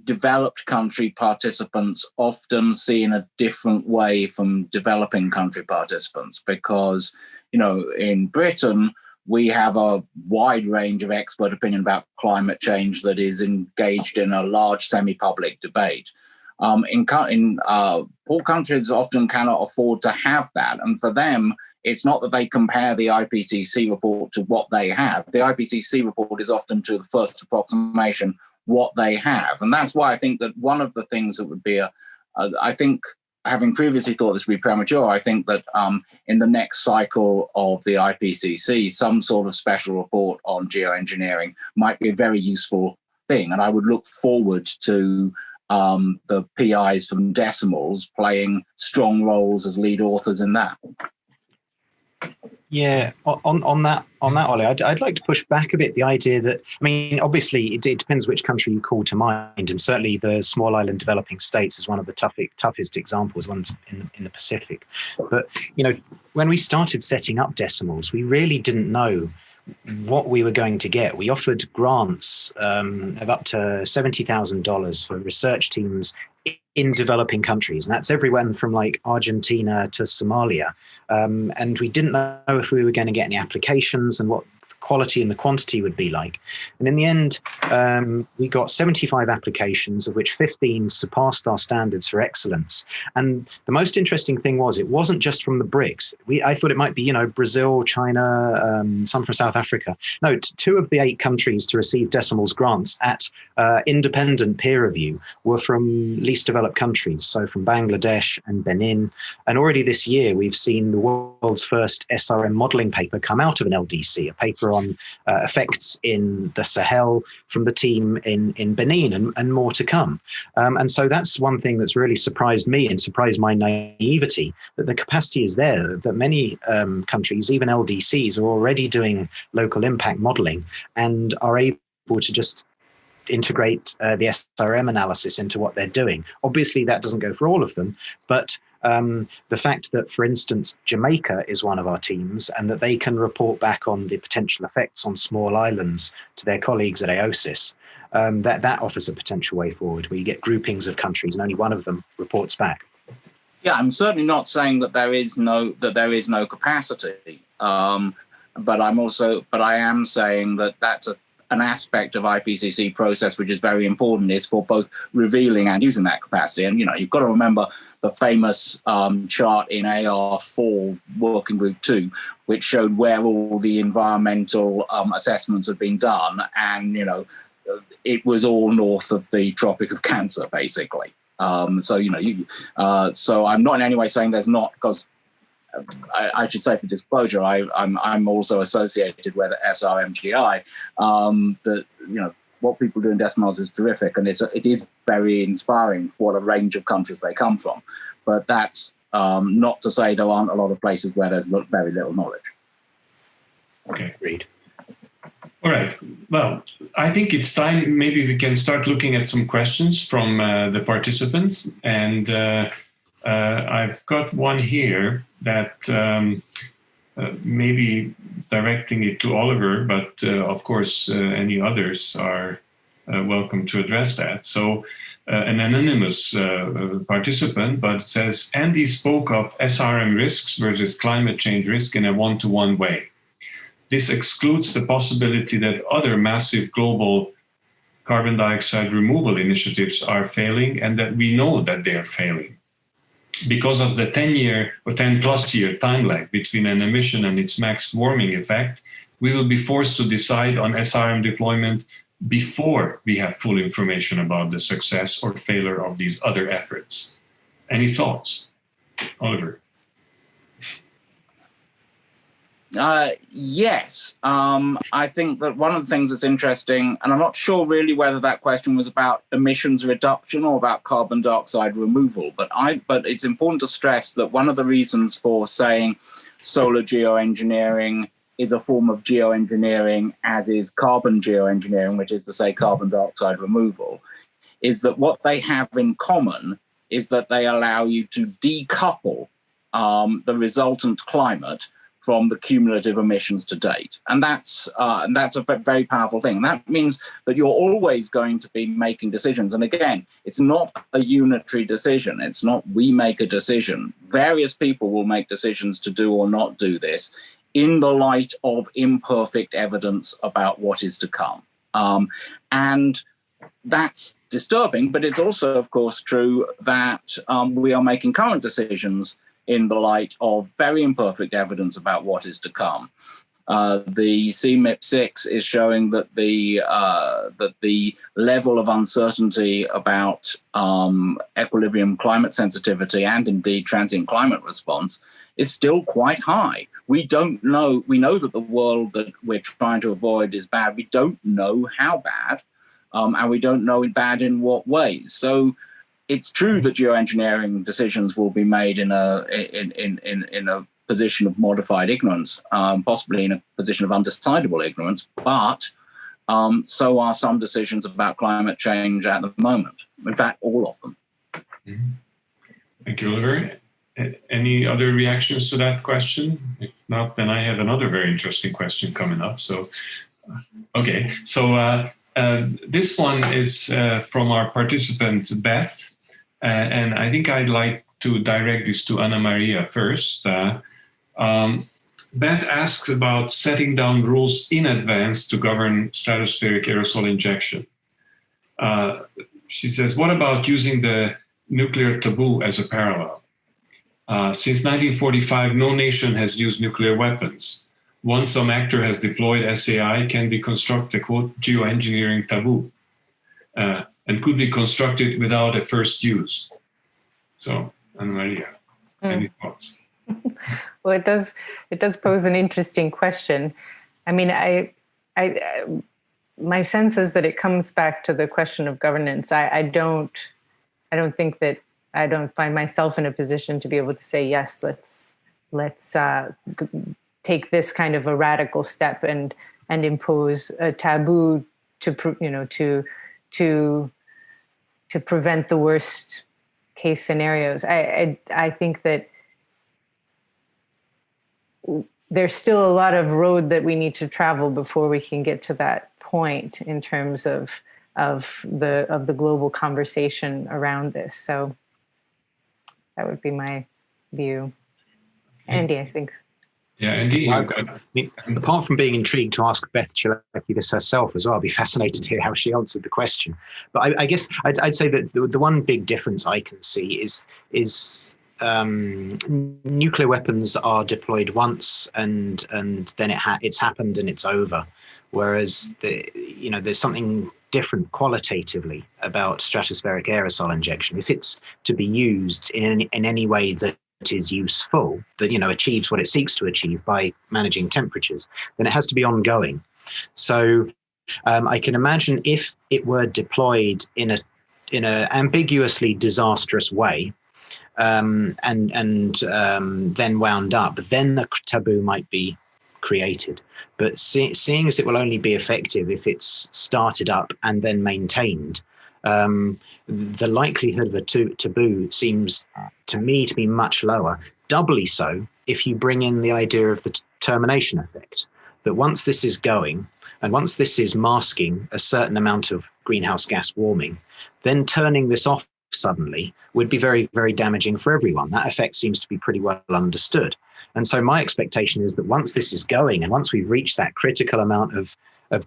developed country participants often see in a different way from developing country participants, because, in Britain, we have a wide range of expert opinion about climate change that is engaged in a large semi-public debate. In poor countries often cannot afford to have that. And for them, it's not that they compare the IPCC report to what they have. The IPCC report is often to the first approximation what they have. And that's why I think that one of the things that would be I think, having previously thought this would be premature, I think that in the next cycle of the IPCC, some sort of special report on geoengineering might be a very useful thing. And I would look forward to the PIs from Decimals playing strong roles as lead authors in that. Yeah, on that, Ollie, I'd like to push back a bit the idea that, I mean, obviously it depends which country you call to mind, and certainly the small island developing states is one of the toughest examples, ones in the Pacific. But, when we started setting up Decimals, we really didn't know what we were going to get. We offered grants of up to $70,000 for research teams in developing countries, and that's everywhere from like Argentina to Somalia. And we didn't know if we were going to get any applications and what the quality and the quantity would be like. And in the end, we got 75 applications, of which 15 surpassed our standards for excellence. And the most interesting thing was, it wasn't just from the BRICS. I thought it might be, Brazil, China, some from South Africa. No, 2 of the 8 countries to receive Decimals grants at independent peer review were from least developed countries, so from Bangladesh and Benin. And already this year, we've seen the world's first SRM modeling paper come out of an LDC, a paper on effects in the Sahel from the team in Benin, and more to come. And so that's one thing that's really surprised me and surprised my naivety, that the capacity is there, that many countries, even LDCs, are already doing local impact modeling and are able to just integrate the SRM analysis into what they're doing. Obviously, that doesn't go for all of them, but the fact that, for instance, Jamaica is one of our teams, and that they can report back on the potential effects on small islands to their colleagues at AOSIS, that offers a potential way forward, where you get groupings of countries and only one of them reports back. Yeah, I'm certainly not saying that there is no capacity, but I am saying that that's an aspect of IPCC process which is very important, is for both revealing and using that capacity. And you've got to remember the famous chart in AR4 Working Group 2, which showed where all the environmental assessments had been done, and it was all north of the Tropic of Cancer, basically. So I'm not in any way saying there's not, because I should say, for disclosure, I'm also associated with SRMGI. What people do in Decimals is terrific, and it is very inspiring what a range of countries they come from. But that's not to say there aren't a lot of places where there's very little knowledge. Okay, great. All right. Well, I think it's time. Maybe we can start looking at some questions from the participants, and I've got one here that maybe directing it to Oliver, but of course any others are welcome to address that. So an anonymous participant, but it says, Andy spoke of SRM risks versus climate change risk in a one-to-one way. This excludes the possibility that other massive global carbon dioxide removal initiatives are failing, and that we know that they are failing. Because of the 10-year or 10-plus year time lag between an emission and its max warming effect, we will be forced to decide on SRM deployment before we have full information about the success or failure of these other efforts. Any thoughts? Oliver? Yes. I think that one of the things that's interesting, and I'm not sure really whether that question was about emissions reduction or about carbon dioxide removal, but it's important to stress that one of the reasons for saying solar geoengineering is a form of geoengineering, as is carbon geoengineering, which is to say carbon dioxide removal, is that what they have in common is that they allow you to decouple the resultant climate from the cumulative emissions to date. And that's a very powerful thing. And that means that you're always going to be making decisions. And again, it's not a unitary decision. It's not we make a decision. Various people will make decisions to do or not do this in the light of imperfect evidence about what is to come. And that's disturbing, but it's also, of course, true that we are making current decisions in the light of very imperfect evidence about what is to come. The CMIP6 is showing that the level of uncertainty about equilibrium climate sensitivity and indeed transient climate response is still quite high. We don't know. We know that the world that we're trying to avoid is bad. We don't know how bad, and we don't know bad in what ways. So it's true that geoengineering decisions will be made in a position of modified ignorance, possibly in a position of undecidable ignorance, but so are some decisions about climate change at the moment. In fact, all of them. Mm-hmm. Thank you, Oliver. Any other reactions to that question? If not, then I have another very interesting question coming up. So, okay. So this one is from our participant, Beth. And I think I'd like to direct this to Anna Maria first. Beth asks about setting down rules in advance to govern stratospheric aerosol injection. She says, what about using the nuclear taboo as a parallel? Since 1945, no nation has used nuclear weapons. Once some actor has deployed SAI, can we construct a, quote, geoengineering taboo? And could we construct it without a first use? So, Anna Maria, any thoughts? Well, it does pose an interesting question. I mean, my sense is that it comes back to the question of governance. I don't find myself in a position to be able to say, yes, let's take this kind of a radical step and impose a taboo to prevent the worst case scenarios. I think that there's still a lot of road that we need to travel before we can get to that point in terms of the global conversation around this. So that would be my view. Andy, I think. Yeah, Andy. Apart from being intrigued to ask Beth Chilecki this herself as well, I'll be fascinated to hear how she answered the question. But I guess I'd say that the one big difference I can see is nuclear weapons are deployed once and then it's happened and it's over. Whereas there's something different qualitatively about stratospheric aerosol injection. If it's to be used in any way that is useful, that achieves what it seeks to achieve by managing temperatures, then it has to be ongoing. So I can imagine if it were deployed in a ambiguously disastrous way, and then wound up, then the taboo might be created. But seeing as it will only be effective if it's started up and then maintained, the likelihood of a taboo seems to me to be much lower. Doubly so if you bring in the idea of the termination effect, that once this is going and once this is masking a certain amount of greenhouse gas warming, then turning this off suddenly would be very, very damaging for everyone. That effect seems to be pretty well understood. And so my expectation is that once this is going and once we've reached that critical amount of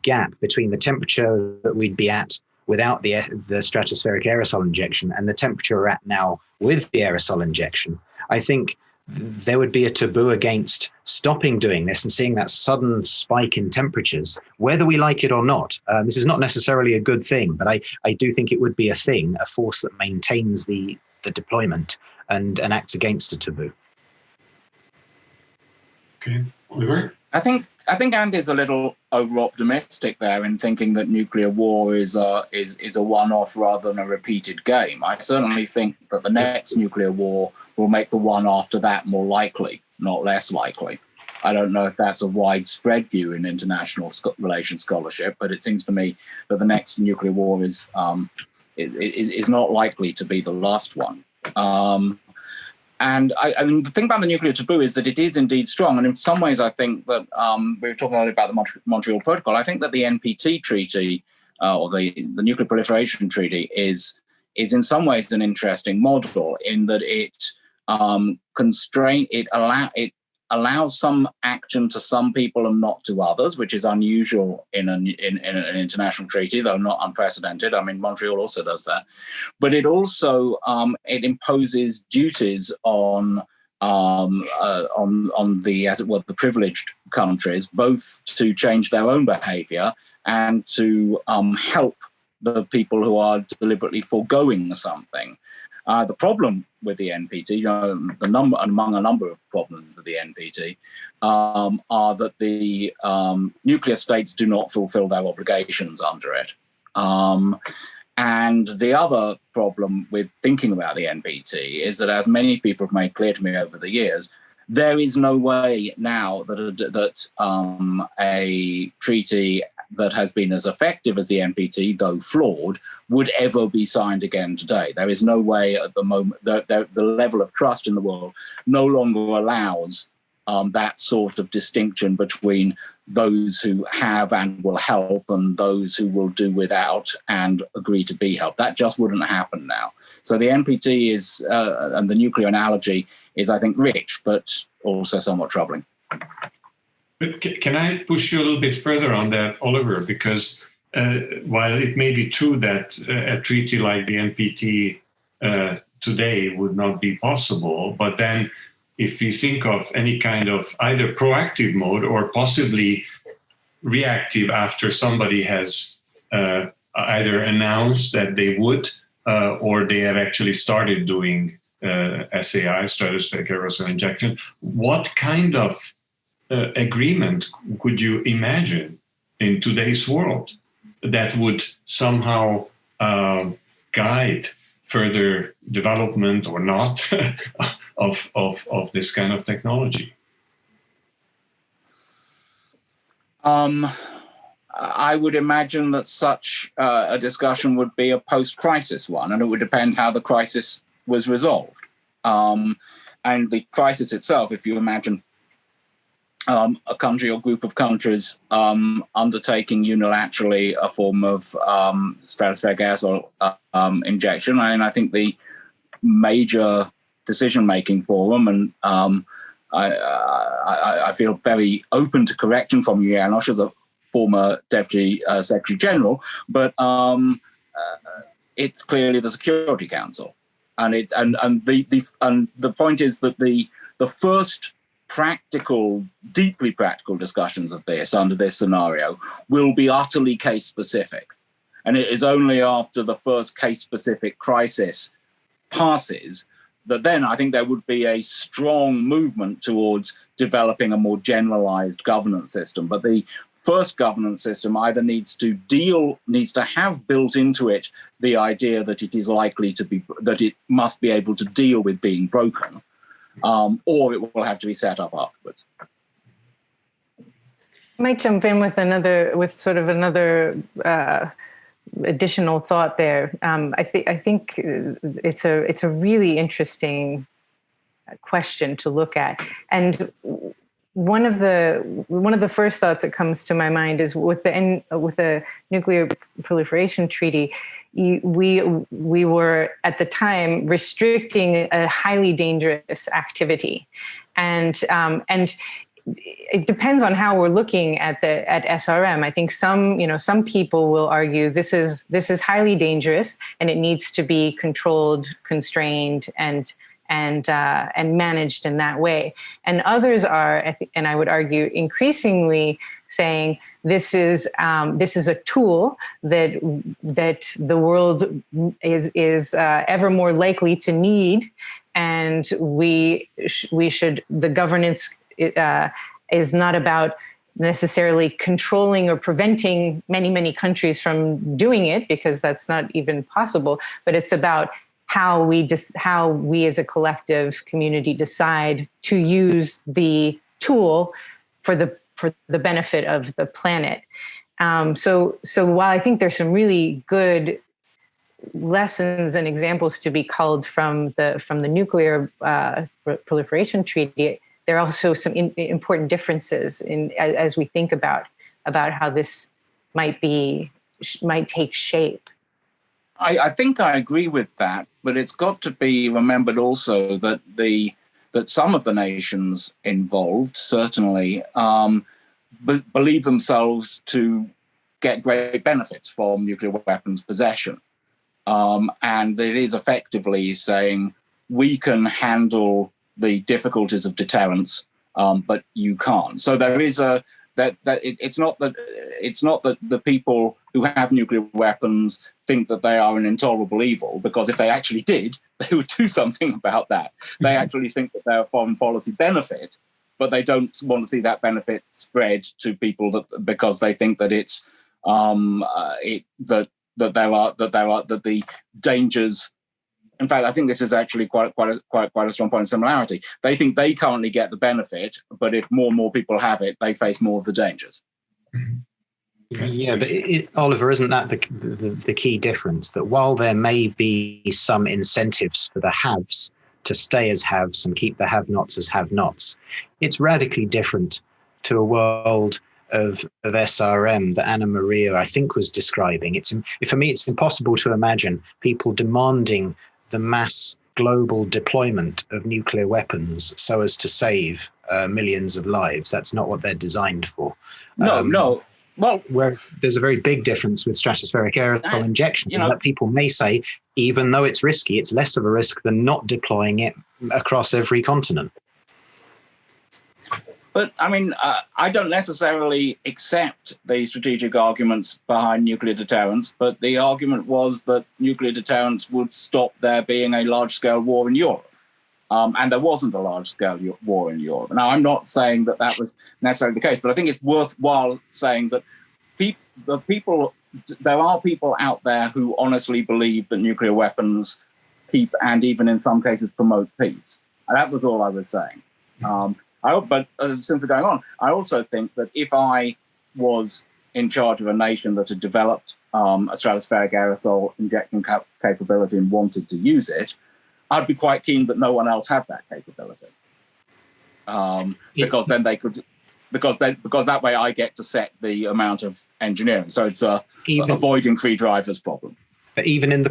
gap between the temperature that we'd be at without the stratospheric aerosol injection and the temperature we're at now with the aerosol injection, I think there would be a taboo against stopping doing this and seeing that sudden spike in temperatures, whether we like it or not. This is not necessarily a good thing, but I do think it would be a thing, a force that maintains the deployment and acts against a taboo. Okay, Oliver? I think Andy's a little over-optimistic there in thinking that nuclear war is a one-off rather than a repeated game. I certainly think that the next nuclear war will make the one after that more likely, not less likely. I don't know if that's a widespread view in international relations scholarship, but it seems to me that the next nuclear war is not likely to be the last one. And I mean, the thing about the nuclear taboo is that it is indeed strong. And in some ways, I think that we were talking earlier about the Montreal Protocol. I think that the NPT treaty or the Nuclear Proliferation Treaty is in some ways an interesting model in that it allows some action to some people and not to others, which is unusual in an international treaty, though not unprecedented. I mean, Montreal also does that. But it also it imposes duties on the, as it were, the privileged countries, both to change their own behaviour and to help the people who are deliberately foregoing something. The problem with the NPT, among a number of problems with the NPT, are that the nuclear states do not fulfill their obligations under it. And the other problem with thinking about the NPT is that, as many people have made clear to me over the years, there is no way now that a treaty that has been as effective as the NPT, though flawed, would ever be signed again today. There is no way at the moment, the level of trust in the world no longer allows that sort of distinction between those who have and will help and those who will do without and agree to be helped. That just wouldn't happen now. So the NPT is, and the nuclear analogy is, I think, rich, but also somewhat troubling. But can I push you a little bit further on that, Oliver? Because while it may be true that a treaty like the NPT today would not be possible, but then if you think of any kind of either proactive mode or possibly reactive after somebody has either announced that they would or they have actually started doing SAI, stratospheric aerosol injection, what kind of agreement could you imagine in today's world that would somehow guide further development or not of this kind of technology? I would imagine that such a discussion would be a post-crisis one, and it would depend how the crisis was resolved. And the crisis itself, if you imagine a country or group of countries undertaking unilaterally a form of stratospheric aerosol injection, and I think the major decision-making forum, and I feel very open to correction from you, Janosch, as a former Deputy Secretary General, but it's clearly the Security Council, and the point is that the first deeply practical discussions of this under this scenario will be utterly case-specific. And it is only after the first case-specific crisis passes that then I think there would be a strong movement towards developing a more generalized governance system. But the first governance system either needs to have built into it the idea that it is likely to be, that it must be able to deal with being broken, or it will have to be set up afterwards. I might jump in with another additional thought there. I think it's a really interesting question to look at, and one of the first thoughts that comes to my mind is with the Nuclear Proliferation Treaty. We were at the time restricting a highly dangerous activity, and it depends on how we're looking at SRM. I think some people will argue this is highly dangerous and it needs to be controlled, constrained, and managed in that way. And others are, and I would argue, increasingly saying this is a tool that the world is ever more likely to need, and the governance is not about necessarily controlling or preventing many countries from doing it, because that's not even possible, but it's about how we as a collective community decide to use the tool for the benefit of the planet. So while I think there's some really good lessons and examples to be culled from the nuclear proliferation treaty, there are also some important differences as we think about how this might take shape. I think I agree with that, but it's got to be remembered also that that some of the nations involved certainly believe themselves to get great benefits from nuclear weapons possession. And it is effectively saying we can handle the difficulties of deterrence, but you can't. So there is it's not that the people who have nuclear weapons think that they are an intolerable evil, because if they actually did, they would do something about that. They actually think that they're a foreign policy benefit, but they don't want to see that benefit spread to people because they think that it's that the dangers. In fact, I think this is actually quite a strong point of similarity. They think they currently get the benefit, but if more and more people have it, they face more of the dangers. Yeah, but Oliver, isn't that the key difference? That while there may be some incentives for the haves to stay as haves and keep the have-nots as have-nots, it's radically different to a world of SRM that Anna Maria, I think, was describing. For me, it's impossible to imagine people demanding the mass global deployment of nuclear weapons so as to save millions of lives. That's not what they're designed for. No. Well, where there's a very big difference with stratospheric aerosol injection, that people may say, even though it's risky, it's less of a risk than not deploying it across every continent. But I mean, I don't necessarily accept the strategic arguments behind nuclear deterrence, but the argument was that nuclear deterrence would stop there being a large-scale war in Europe. And there wasn't a large-scale war in Europe. Now, I'm not saying that was necessarily the case, but I think it's worthwhile saying that there are people out there who honestly believe that nuclear weapons keep and even in some cases promote peace. And that was all I was saying. But simply going on, I also think that if I was in charge of a nation that had developed a stratospheric aerosol injection capability and wanted to use it, I'd be quite keen that no one else had that capability, because then they could, because that way I get to set the amount of engineering. So it's avoiding free drivers problem. But even in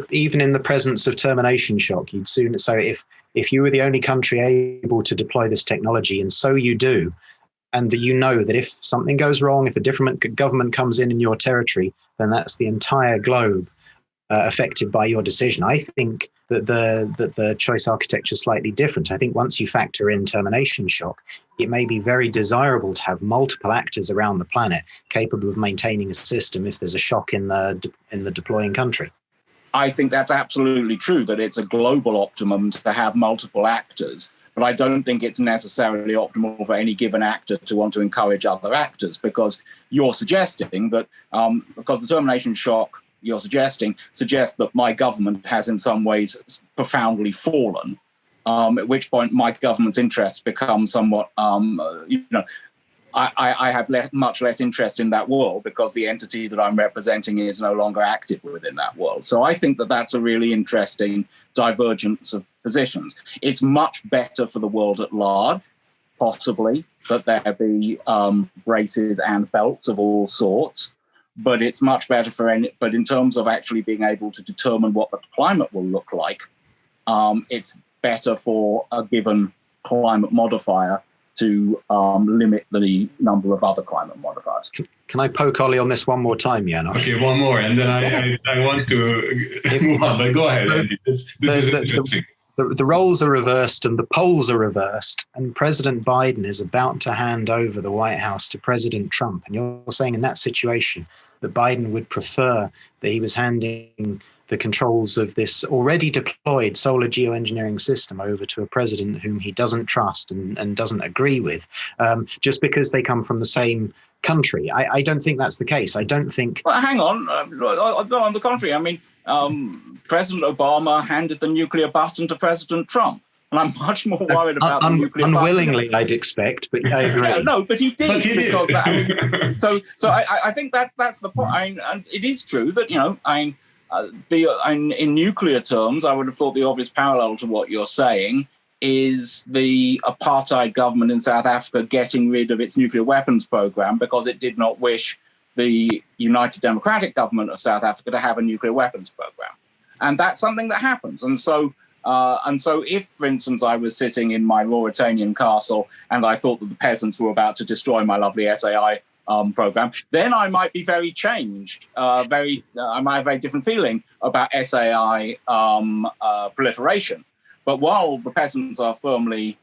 the presence of termination shock, you'd soon. So if you were the only country able to deploy this technology, and so you do, and that that if something goes wrong, if a different government comes in your territory, then that's the entire globe affected by your decision. I think that the choice architecture is slightly different. I think once you factor in termination shock, it may be very desirable to have multiple actors around the planet capable of maintaining a system if there's a shock in the deploying country. I think that's absolutely true, that it's a global optimum to have multiple actors, but I don't think it's necessarily optimal for any given actor to want to encourage other actors, because you're suggesting that because the termination shock you're suggesting suggests that my government has in some ways profoundly fallen, at which point my government's interests become somewhat, I have much less interest in that world because the entity that I'm representing is no longer active within that world. So I think that that's a really interesting divergence of positions. It's much better for the world at large, possibly, that there be braces and belts of all sorts. But it's much better but in terms of actually being able to determine what the climate will look like, it's better for a given climate modifier to limit the number of other climate modifiers. Can I poke Ollie on this one more time, Janos? Okay, one more, and then I want to move on, but go ahead, Andy. This is interesting. The roles are reversed and the polls are reversed, and President Biden is about to hand over the White House to President Trump. And you're saying in that situation that Biden would prefer that he was handing the controls of this already deployed solar geoengineering system over to a president whom he doesn't trust and doesn't agree with, just because they come from the same country. I don't think that's the case. I don't think... Well, hang on. On the contrary, I mean, President Obama handed the nuclear button to President Trump. And I'm much more worried about the nuclear unwillingly, button. I'd expect, but I agree. Yeah, no, but he did. Because that, so I think that's the point. And it is true that, in nuclear terms, I would have thought the obvious parallel to what you're saying is the apartheid government in South Africa getting rid of its nuclear weapons program because it did not wish the United Democratic Government of South Africa to have a nuclear weapons program. And that's something that happens. And so if, for instance, I was sitting in my Mauritanian castle and I thought that the peasants were about to destroy my lovely SAI program, then I might be very changed. I might have a very different feeling about SAI proliferation. But while the peasants are firmly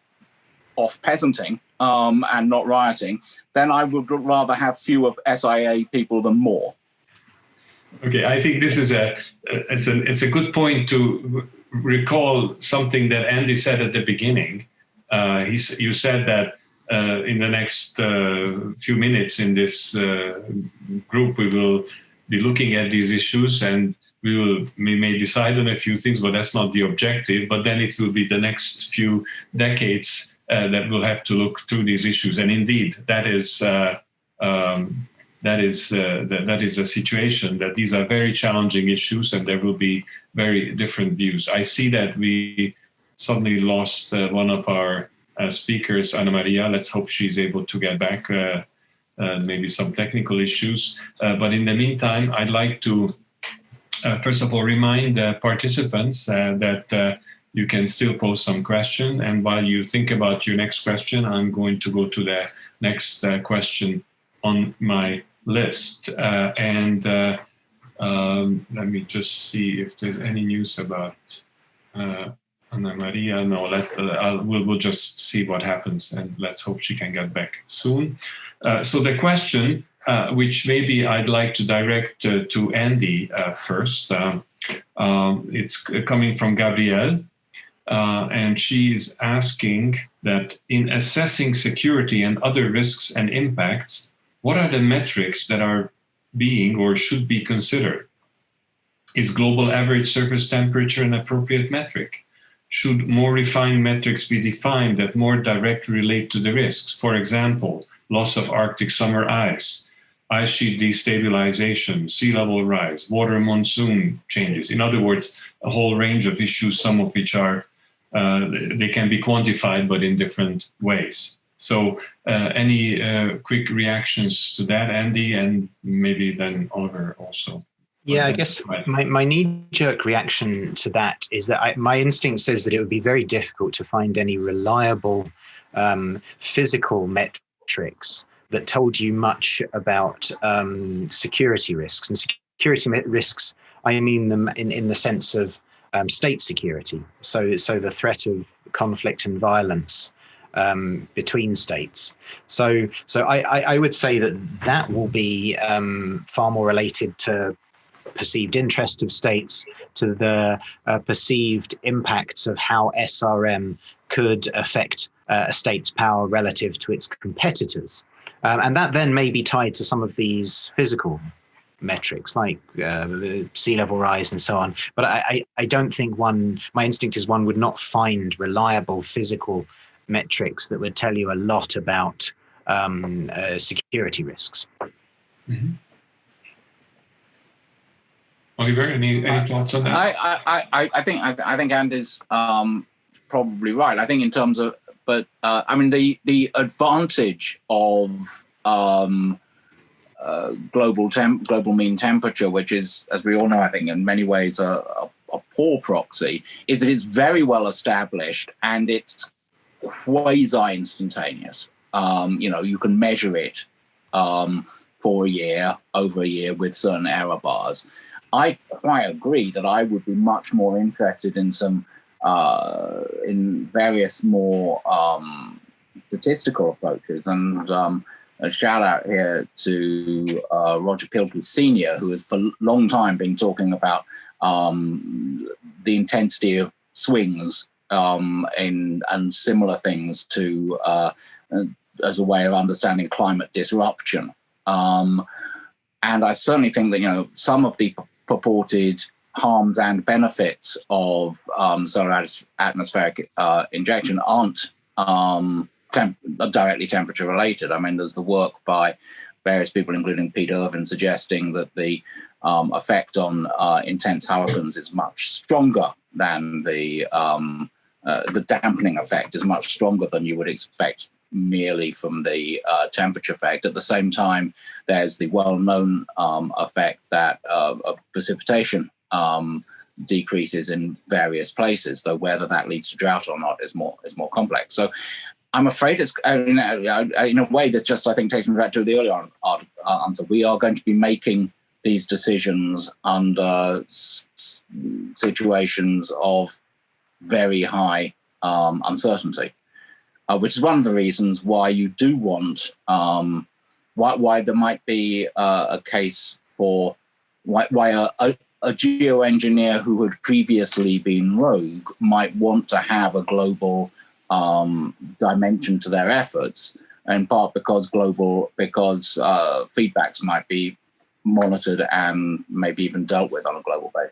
off peasanting and not rioting, then I would rather have fewer SIA people than more. Okay, I think this is it's a good point to recall something that Andy said at the beginning. You said that in the next few minutes in this group, we will be looking at these issues and we may decide on a few things, but that's not the objective. But then it will be the next few decades that we'll have to look through these issues. And indeed, that is a situation that these are very challenging issues, and there will be very different views. I see that we suddenly lost one of our speakers, Anna Maria. Let's hope she's able to get back. Maybe some technical issues, but in the meantime, I'd like to first of all remind participants that you can still pose some question, and while you think about your next question, I'm going to go to the next question on my list. Let me just see if there's any news about Anna Maria. No, we'll just see what happens, and let's hope she can get back soon. So the question, which maybe I'd like to direct to Andy first, it's coming from Gabrielle, and she's asking that in assessing security and other risks and impacts, what are the metrics that are being or should be considered? Is global average surface temperature an appropriate metric? Should more refined metrics be defined that more directly relate to the risks? For example, loss of Arctic summer ice sheet destabilization, sea level rise, water monsoon changes. In other words, a whole range of issues, some of which are, they can be quantified, but in different ways. So any quick reactions to that, Andy, and maybe then Oliver also? Yeah, I guess my knee-jerk reaction to that is that my instinct says that it would be very difficult to find any reliable physical metrics that told you much about security risks. And security risks, I mean them in the sense of state security. So the threat of conflict and violence between states. So I would say that will be far more related to perceived interest of states, to the perceived impacts of how SRM could affect a state's power relative to its competitors. And that then may be tied to some of these physical metrics like sea level rise and so on. But I don't think my instinct is one would not find reliable physical metrics that would tell you a lot about security risks. Mm-hmm. Oliver, any thoughts on that? I think Andy's probably right. I think in terms of, but I mean the advantage of global mean temperature, which is, as we all know, I think in many ways a poor proxy, is that it's very well established and it's quasi-instantaneous. You can measure it for a year, over a year, with certain error bars. I quite agree that I would be much more interested in some in various more statistical approaches. And a shout out here to Roger Pilkey Sr., who has for a long time been talking about the intensity of swings and similar things to as a way of understanding climate disruption. And I certainly think that some of the purported harms and benefits of solar atmospheric injection aren't directly temperature related. I mean, there's the work by various people, including Pete Irvin, suggesting that the effect on intense hurricanes is much stronger than the dampening effect is much stronger than you would expect merely from the temperature effect. At the same time, there's the well-known effect that precipitation decreases in various places, though whether that leads to drought or not is more complex. So I'm afraid it's in a way this just, I think, takes me back to the earlier answer. We are going to be making these decisions under situations of very high uncertainty, which is one of the reasons why you do want, why there might be a case for why a geoengineer who had previously been rogue might want to have a global dimension to their efforts, in part because feedbacks might be monitored and maybe even dealt with on a global basis.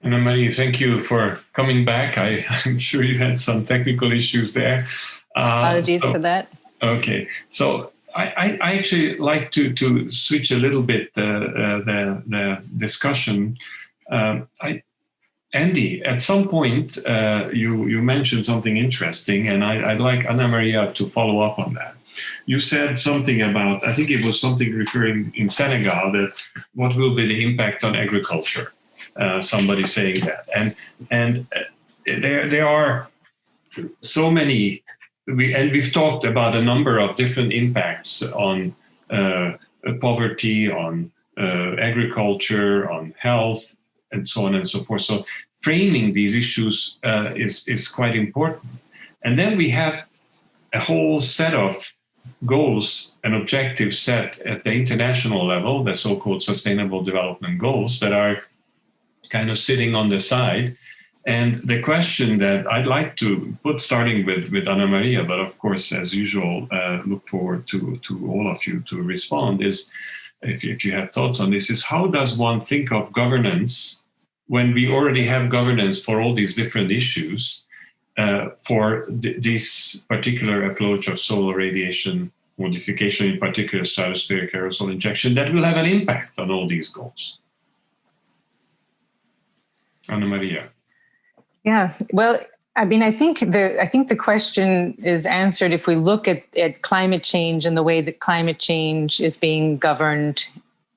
Anna-Marie, thank you for coming back. I'm sure you had some technical issues there. Apologies for that. Okay, so I actually like to switch a little bit the discussion. Andy, at some point you mentioned something interesting, and I'd like Anna-Maria to follow up on that. You said something about, I think it was something referring in Senegal, that what will be the impact on agriculture? Somebody saying that, and there are so many. We've talked about a number of different impacts on poverty, on agriculture, on health, and so on and so forth. So framing these issues is quite important. And then we have a whole set of goals and objectives set at the international level, the so-called Sustainable Development Goals, that are kind of sitting on the side. And the question that I'd like to put, starting with Anna-Maria, but of course, as usual, look forward to all of you to respond, is if you have thoughts on this, is how does one think of governance when we already have governance for all these different issues for this particular approach of solar radiation modification, in particular stratospheric aerosol injection, that will have an impact on all these goals? Anna-Maria. Yeah, well, I mean, I think the question is answered if we look at climate change and the way that climate change is being governed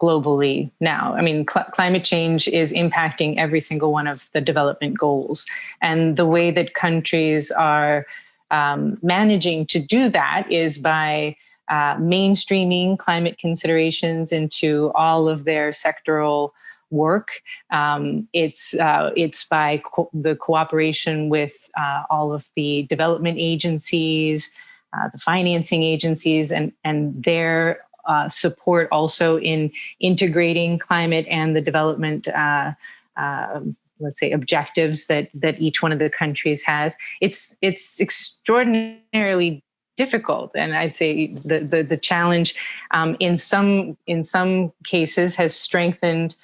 globally now. I mean, climate change is impacting every single one of the development goals, and the way that countries are managing to do that is by mainstreaming climate considerations into all of their sectoral work. It's by the cooperation with all of the development agencies, the financing agencies, and their support also in integrating climate and the development, let's say, objectives that each one of the countries has. It's extraordinarily difficult, and I'd say the challenge in some cases has strengthened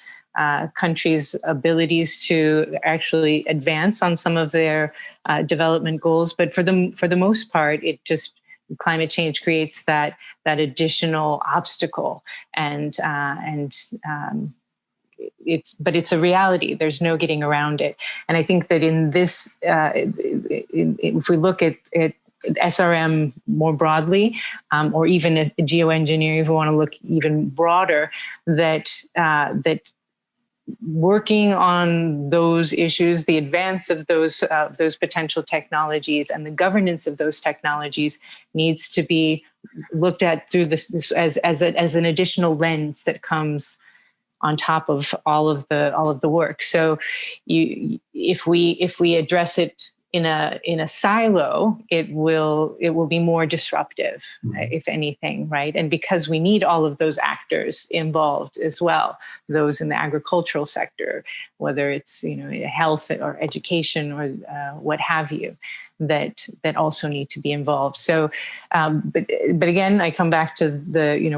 countries' abilities to actually advance on some of their development goals, but for the most part, climate change creates that additional obstacle, and it's a reality. There's no getting around it, and I think that in this, if we look at SRM more broadly, or even a geoengineering, if we want to look even broader, that working on those issues, the advance of those potential technologies and the governance of those technologies needs to be looked at through this as an additional lens that comes on top of all of the work. So if we address it in a silo, it will be more disruptive, if anything, right? And because we need all of those actors involved as well, those in the agricultural sector, whether it's health or education or what have you, that also need to be involved. So, but again, I come back to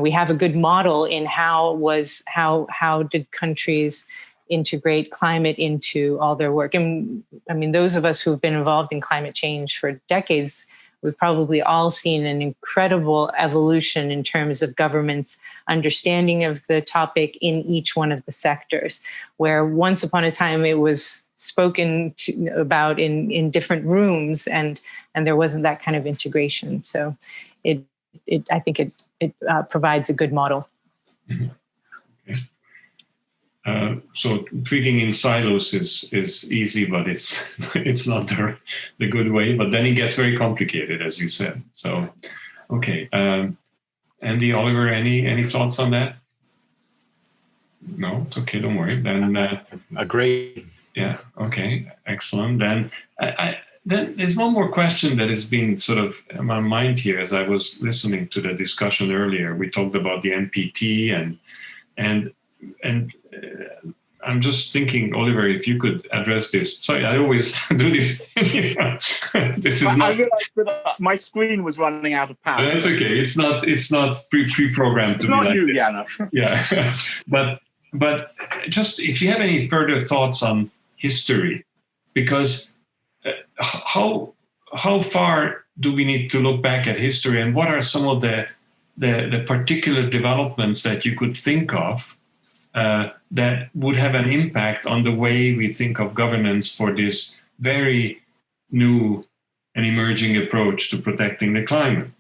we have a good model in how did countries integrate climate into all their work. And I mean, those of us who've been involved in climate change for decades, we've probably all seen an incredible evolution in terms of governments' understanding of the topic in each one of the sectors, where once upon a time it was spoken about in different rooms, and there wasn't that kind of integration. So I think it provides a good model. Mm-hmm. Okay. So treating in silos is easy, but it's not the good way. But then it gets very complicated, as you said. So, okay. Andy, Oliver, any thoughts on that? No, it's okay. Don't worry. Then agree. Yeah. Okay. Excellent. Then then there's one more question that has been sort of in my mind here as I was listening to the discussion earlier. We talked about the NPT and I'm just thinking, Oliver, if you could address this. Sorry, I always do this. This is I realized that my screen was running out of power. That's okay. It's not pre-programmed to be like you, this. Janos. Yeah, but just if you have any further thoughts on history, because how far do we need to look back at history, and what are some of the particular developments that you could think of that would have an impact on the way we think of governance for this very new and emerging approach to protecting the climate?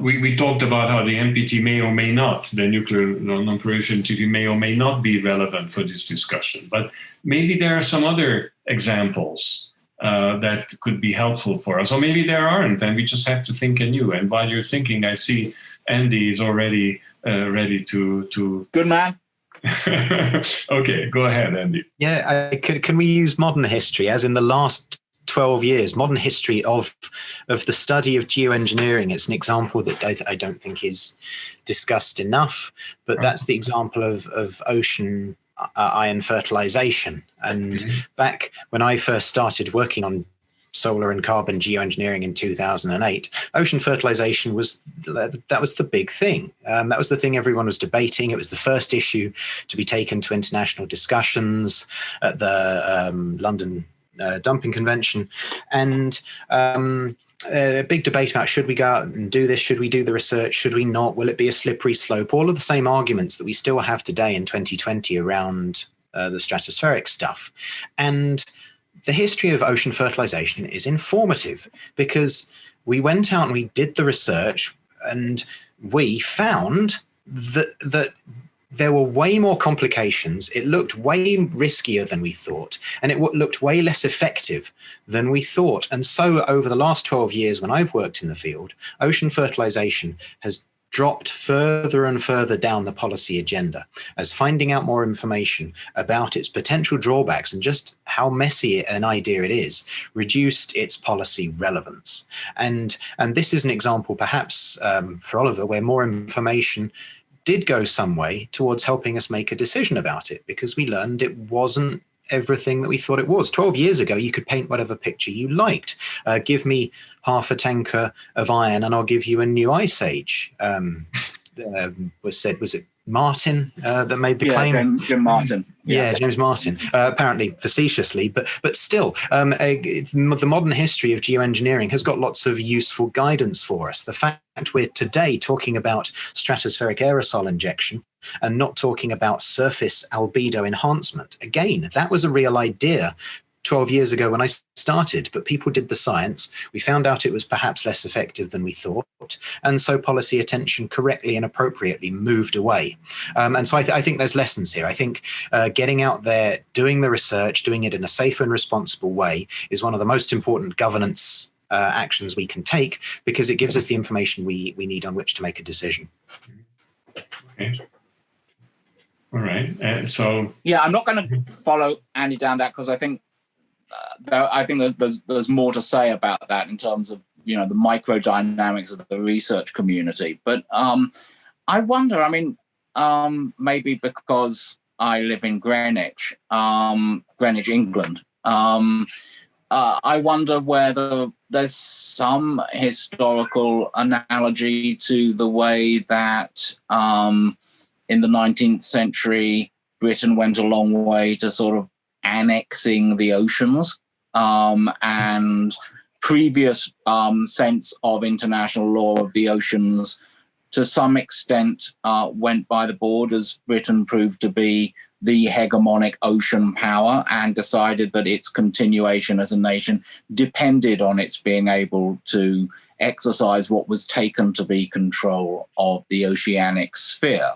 We talked about how the NPT may or may not, the nuclear non-proliferation treaty may or may not be relevant for this discussion, but maybe there are some other examples that could be helpful for us, or maybe there aren't, and we just have to think anew. And while you're thinking, I see Andy is already ready to. Good man. Okay, go ahead, Andy. Yeah, can we use modern history, as in the last 12 years, modern history of the study of geoengineering? It's an example that I don't think is discussed enough, but that's the example of ocean ion fertilization. And back when I first started working on solar and carbon geoengineering in 2008, ocean fertilization was the big thing. That was the thing everyone was debating. It was the first issue to be taken to international discussions at the London Dumping Convention, and a big debate about should we go out and do this, should we do the research, should we not, will it be a slippery slope, all of the same arguments that we still have today in 2020 around the stratospheric stuff. And the history of ocean fertilization is informative, because we went out and we did the research, and we found that there were way more complications. It looked way riskier than we thought, and it looked way less effective than we thought. And so over the last 12 years, when I've worked in the field, ocean fertilization has dropped further and further down the policy agenda, as finding out more information about its potential drawbacks and just how messy an idea it is reduced its policy relevance. And this is an example, perhaps for Oliver, where more information did go some way towards helping us make a decision about it, because we learned it wasn't everything that we thought it was. 12 years ago, you could paint whatever picture you liked. Give me half a tanker of iron and I'll give you a new ice age. Was it Martin that made the claim? James Martin. Yeah, James Martin, apparently facetiously, but still, the modern history of geoengineering has got lots of useful guidance for us. The fact we're today talking about stratospheric aerosol injection and not talking about surface albedo enhancement, again, that was a real idea 12 years ago when I started, but people did the science. We found out it was perhaps less effective than we thought. And so policy attention correctly and appropriately moved away. And so I think there's lessons here. I think getting out there, doing the research, doing it in a safe and responsible way is one of the most important governance actions we can take, because it gives us the information we need on which to make a decision. Okay. All right. So yeah, I'm not going to follow Andy down that, because I think that there's more to say about that in terms of, you know, the microdynamics of the research community. But I wonder, I mean, maybe because I live in Greenwich, England, I wonder whether there's some historical analogy to the way that in the 19th century, Britain went a long way to sort of annexing the oceans, and previous sense of international law of the oceans to some extent went by the board, as Britain proved to be the hegemonic ocean power, and decided that its continuation as a nation depended on its being able to exercise what was taken to be control of the oceanic sphere.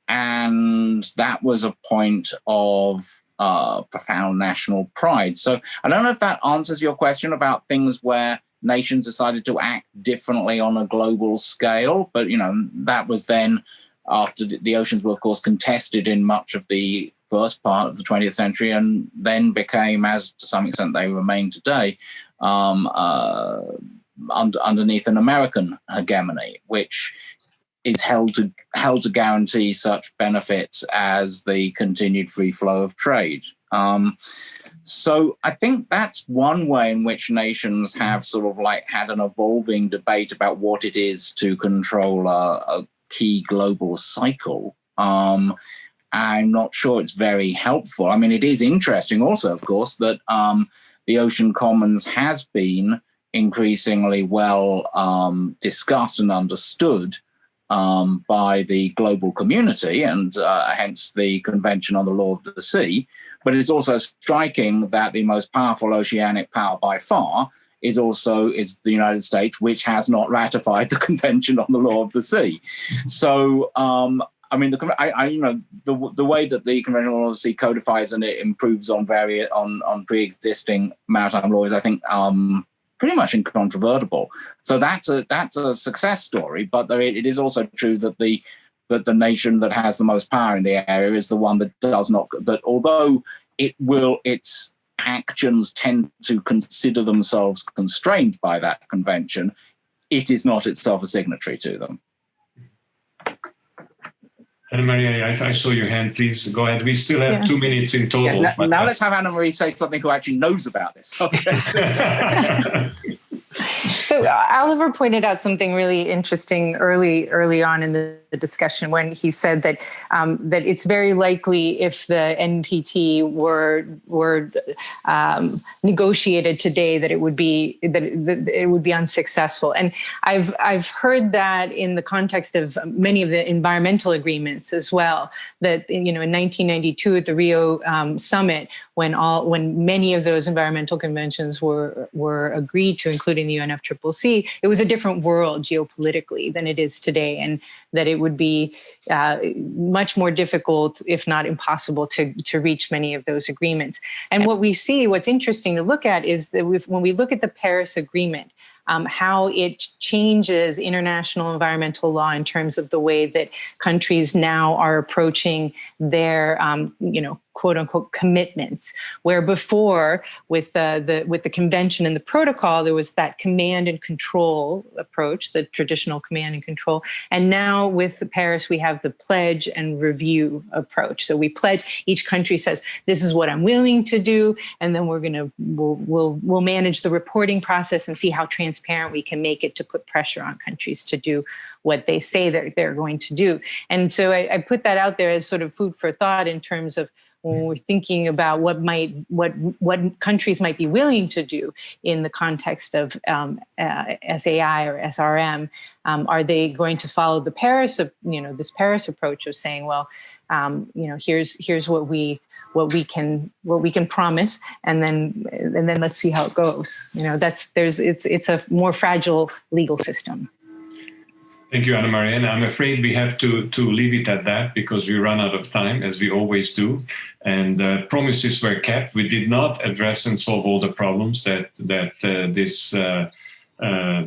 And that was a point of profound national pride. So I don't know if that answers your question about things where nations decided to act differently on a global scale. But, you know, that was then after the oceans were, of course, contested in much of the first part of the 20th century, and then became, as to some extent they remain today, underneath an American hegemony, which is held to guarantee such benefits as the continued free flow of trade. So I think that's one way in which nations have sort of like had an evolving debate about what it is to control a key global cycle. I'm not sure it's very helpful. I mean, it is interesting also, of course, that the Ocean Commons has been increasingly well discussed and understood by the global community, and hence the Convention on the Law of the Sea. But it's also striking that the most powerful oceanic power by far is the United States, which has not ratified the Convention on the Law of the Sea. So, I mean, the way that the Convention on the Law of the Sea codifies and it improves on pre-existing maritime law is, I think, pretty much incontrovertible. So that's a success story. But it is also true that the nation that has the most power in the area is the one that does not. That although its actions tend to consider themselves constrained by that convention, it is not itself a signatory to them. Anna Maria, I saw your hand. Please go ahead. We still have 2 minutes in total. Yes, now let's have Anna Maria say something who actually knows about this subject. So Oliver pointed out something really interesting early on in the discussion when he said that that it's very likely if the NPT were negotiated today that it would be unsuccessful. And I've heard that in the context of many of the environmental agreements as well. That in 1992 at the Rio summit, when many of those environmental conventions were agreed to, including the UNFCCC, it was a different world geopolitically than it is today, and that it would be much more difficult, if not impossible, to reach many of those agreements. And what's interesting to look at is that when we look at the Paris Agreement, how it changes international environmental law in terms of the way that countries now are approaching their, quote unquote commitments, where before with the convention and the protocol, there was that command and control approach, the traditional command and control. And now with Paris, we have the pledge and review approach. So we pledge, each country says, this is what I'm willing to do. And then we'll manage the reporting process and see how transparent we can make it to put pressure on countries to do what they say that they're going to do. And so I put that out there as sort of food for thought in terms of when we're thinking about what countries might be willing to do in the context of SAI or SRM. Are they going to follow the Paris, this Paris approach of saying, well, here's what we what we can promise, and then let's see how it goes. It's a more fragile legal system. Thank you, Anna Maria. And I'm afraid we have to leave it at that because we run out of time, as we always do. And promises were kept. We did not address and solve all the problems that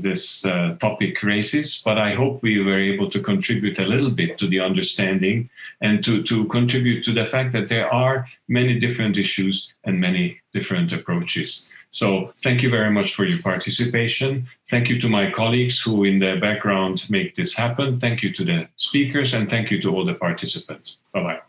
this topic raises, but I hope we were able to contribute a little bit to the understanding and to contribute to the fact that there are many different issues and many different approaches. So thank you very much for your participation. Thank you to my colleagues who in the background make this happen. Thank you to the speakers, and thank you to all the participants. Bye-bye.